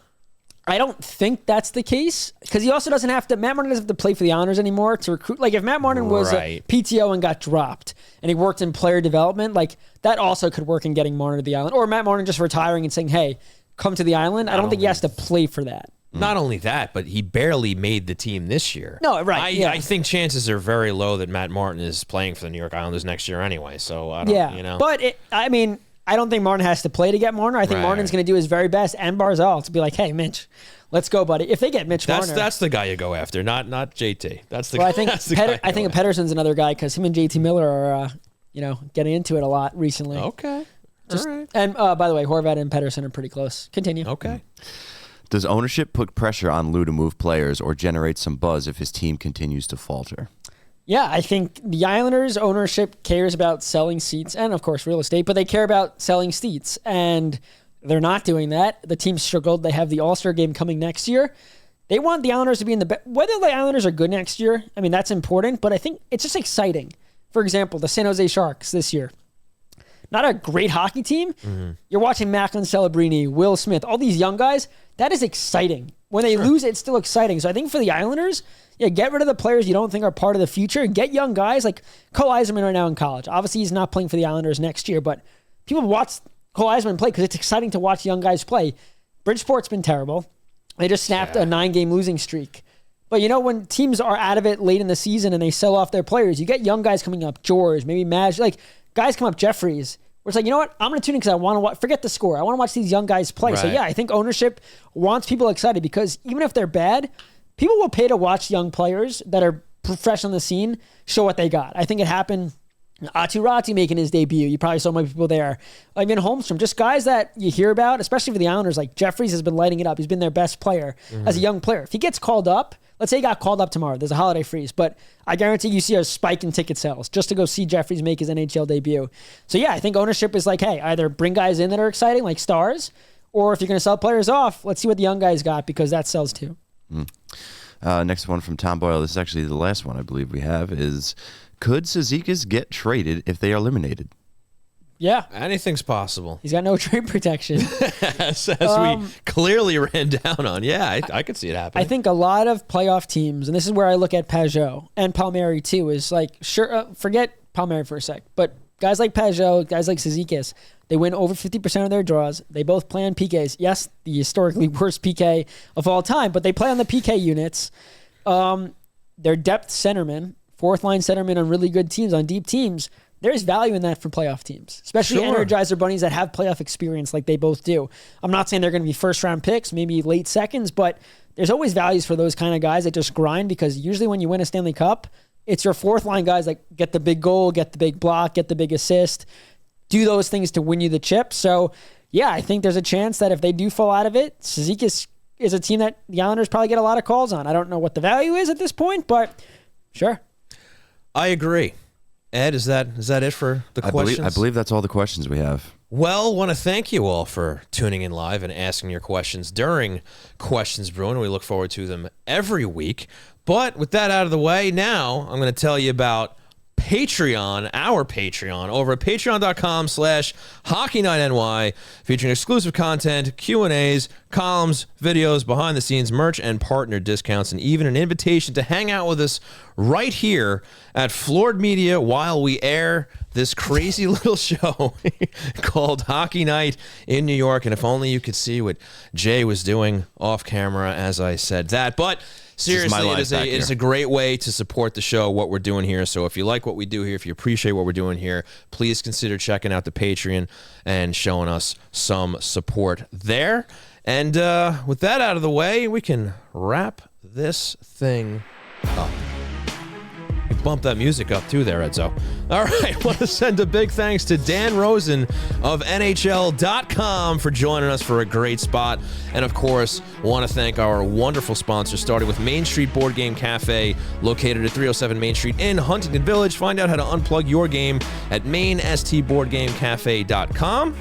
I don't think that's the case because he also doesn't have to. Matt Martin doesn't have to play for the Honors anymore to recruit. Like if Matt Martin was a PTO and got dropped and he worked in player development, like that also could work in getting Martin to the island. Or Matt Martin just retiring and saying, "Hey, come to the island." I don't think he has to play for that. Not only that, but he barely made the team this year. No, right. I think chances are very low that Matt Martin is playing for the New York Islanders next year anyway. So I don't, But I don't think Martin has to play to get Marner. I think Martin's going to do his very best and Barzal to be like, "Hey, Mitch, let's go, buddy." If they get Mitch Marner, that's the guy you go after, not JT. That's the. Well, guy, I think that's the guy I think Pedersen's another guy because him and JT Miller are getting into it a lot recently. Okay. All right. And by the way, Horvat and Pedersen are pretty close. Continue. Okay. Does ownership put pressure on Lou to move players or generate some buzz if his team continues to falter? Yeah, I think the Islanders ownership cares about selling seats and, of course, real estate, but they care about selling seats, and they're not doing that. The team struggled. They have the All-Star game coming next year. They want the Islanders to be in the whether the Islanders are good next year, I mean, that's important, but I think it's just exciting. For example, the San Jose Sharks this year. Not a great hockey team. Mm-hmm. You're watching Macklin Celebrini, Will Smith, all these young guys. That is exciting. When they lose, it's still exciting. So I think for the Islanders, get rid of the players you don't think are part of the future and get young guys like Cole Eiserman right now in college. Obviously, he's not playing for the Islanders next year, but people watch Cole Eiserman play because it's exciting to watch young guys play. Bridgeport's been terrible. They just snapped a 9-game losing streak. But when teams are out of it late in the season and they sell off their players, you get young guys coming up, George, maybe Maj, guys come up, Jeffries, where it's like, you know what? I'm going to tune in because I want to watch. Forget the score. I want to watch these young guys play. Right. So, I think ownership wants people excited because even if they're bad, people will pay to watch young players that are fresh on the scene show what they got. I think it happened. Atu Rati making his debut. You probably saw many people there. Even Holmstrom, just guys that you hear about, especially for the Islanders. Like Jeffries has been lighting it up. He's been their best player as a young player. If he gets called up, let's say he got called up tomorrow. There's a holiday freeze, but I guarantee you see a spike in ticket sales just to go see Jeffries make his NHL debut. So I think ownership is like, hey, either bring guys in that are exciting, like stars, or if you're going to sell players off, let's see what the young guys got because that sells too. Next one from Tom Boyle. This is actually the last one I believe we have is, could Cizikas get traded if they are eliminated? Yeah. Anything's possible. He's got no trade protection. as we clearly ran down on. Yeah, I could see it happening. I think a lot of playoff teams, and this is where I look at Pajot and Palmieri too, is like, sure, forget Palmieri for a sec. But guys like Pajot, guys like Cizikas, they win over 50% of their draws. They both play on PKs. Yes, the historically worst PK of all time, but they play on the PK units. They're depth centermen, fourth-line centermen on really good teams, on deep teams. There's value in that for playoff teams, especially Energizer bunnies that have playoff experience like they both do. I'm not saying they're going to be first-round picks, maybe late seconds, but there's always values for those kind of guys that just grind, because usually when you win a Stanley Cup, it's your fourth-line guys that get the big goal, get the big block, get the big assist, do those things to win you the chip. So, yeah, I think there's a chance that if they do fall out of it, Cizikas is a team that the Islanders probably get a lot of calls on. I don't know what the value is at this point, but sure. I agree. Ed, is that it for the questions? I believe that's all the questions we have. Well, want to thank you all for tuning in live and asking your questions during Questions Brewing. We look forward to them every week. But with that out of the way, now I'm going to tell you about Patreon, our Patreon, over at patreon.com/HockeyNightNY, featuring exclusive content, Q&As, columns, videos, behind-the-scenes merch, and partner discounts, and even an invitation to hang out with us right here at Floored Media while we air this crazy little show called Hockey Night in New York. And if only you could see what Jay was doing off camera as I said that. But seriously, it is a great way to support the show, what we're doing here. So if you like what we do here, if you appreciate what we're doing here, please consider checking out the Patreon and showing us some support there. And with that out of the way, we can wrap this thing up. Bump that music up too there, Edzo. All right, want to send a big thanks to Dan Rosen of NHL.com for joining us for a great spot. And of course, want to thank our wonderful sponsors, starting with Main Street Board Game Cafe, located at 307 Main Street in Huntington Village. Find out how to unplug your game at mainstboardgamecafe.com.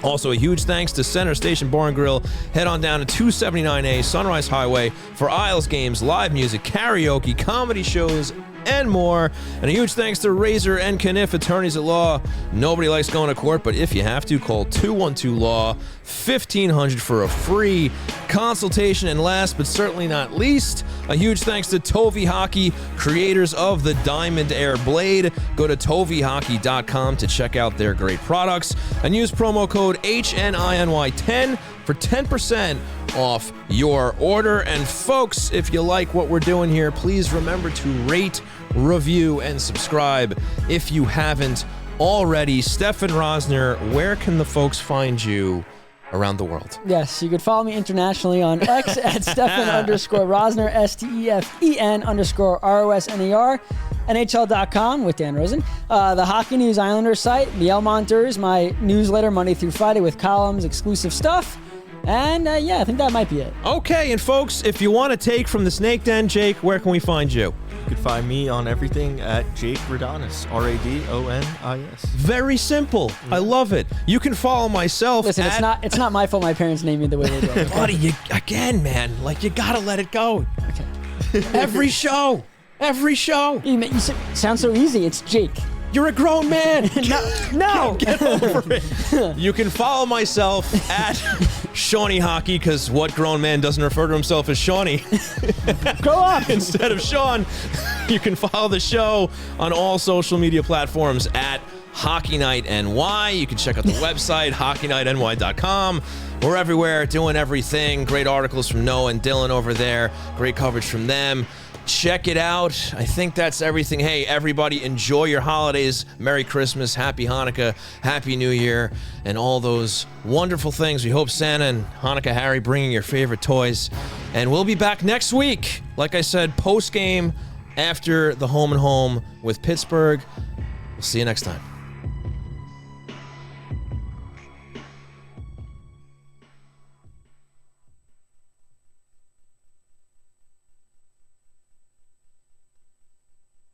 Also, a huge thanks to Center Station Bar and Grill. Head on down to 279A Sunrise Highway for Isles games, live music, karaoke, comedy shows, and more. And a huge thanks to Razor and Kniff, attorneys at law. Nobody likes going to court, but if you have to, call 212-LAW 1500 for a free consultation. And last but certainly not least, a huge thanks to Tovey Hockey, creators of the Diamond Air Blade. Go to toveyhockey.com to check out their great products and use promo code HNINY10 for 10% off your order. And folks, if you like what we're doing here, please remember to rate, review, and subscribe if you haven't already. Stefen Rosner, where can the folks find you around the world? Yes, you could follow me internationally on X at Stefen_Rosner, STEFEN_ROSNER, NHL.com with Dan Rosen, the Hockey News Islanders site, the El Monteurs, my newsletter Monday through Friday with columns, exclusive stuff. And yeah, I think that might be it. Okay, and folks, if you want to take from the Snake Den, Jake, where can we find you? You can find me on everything at Jake Radonis, RADONIS. Very simple. I love it. You can follow myself. Listen, it's not my fault my parents named me the way they did. Okay? Buddy, you gotta let it go. Okay. Every show. You sound so easy. It's Jake. You're a grown man. No. Get over it. You can follow myself at Shawnee Hockey, because what grown man doesn't refer to himself as Shawnee? Go on. Instead of Sean, you can follow the show on all social media platforms at Hockey Night NY. You can check out the website, HockeyNightNY.com. We're everywhere, doing everything. Great articles from Noah and Dylan over there. Great coverage from them. Check it out. I think that's everything. Hey, everybody, enjoy your holidays. Merry Christmas, Happy Hanukkah, Happy New Year, and all those wonderful things. We hope Santa and Hanukkah Harry bringing your favorite toys. And we'll be back next week. Like I said, post-game after the home and home with Pittsburgh. We'll see you next time.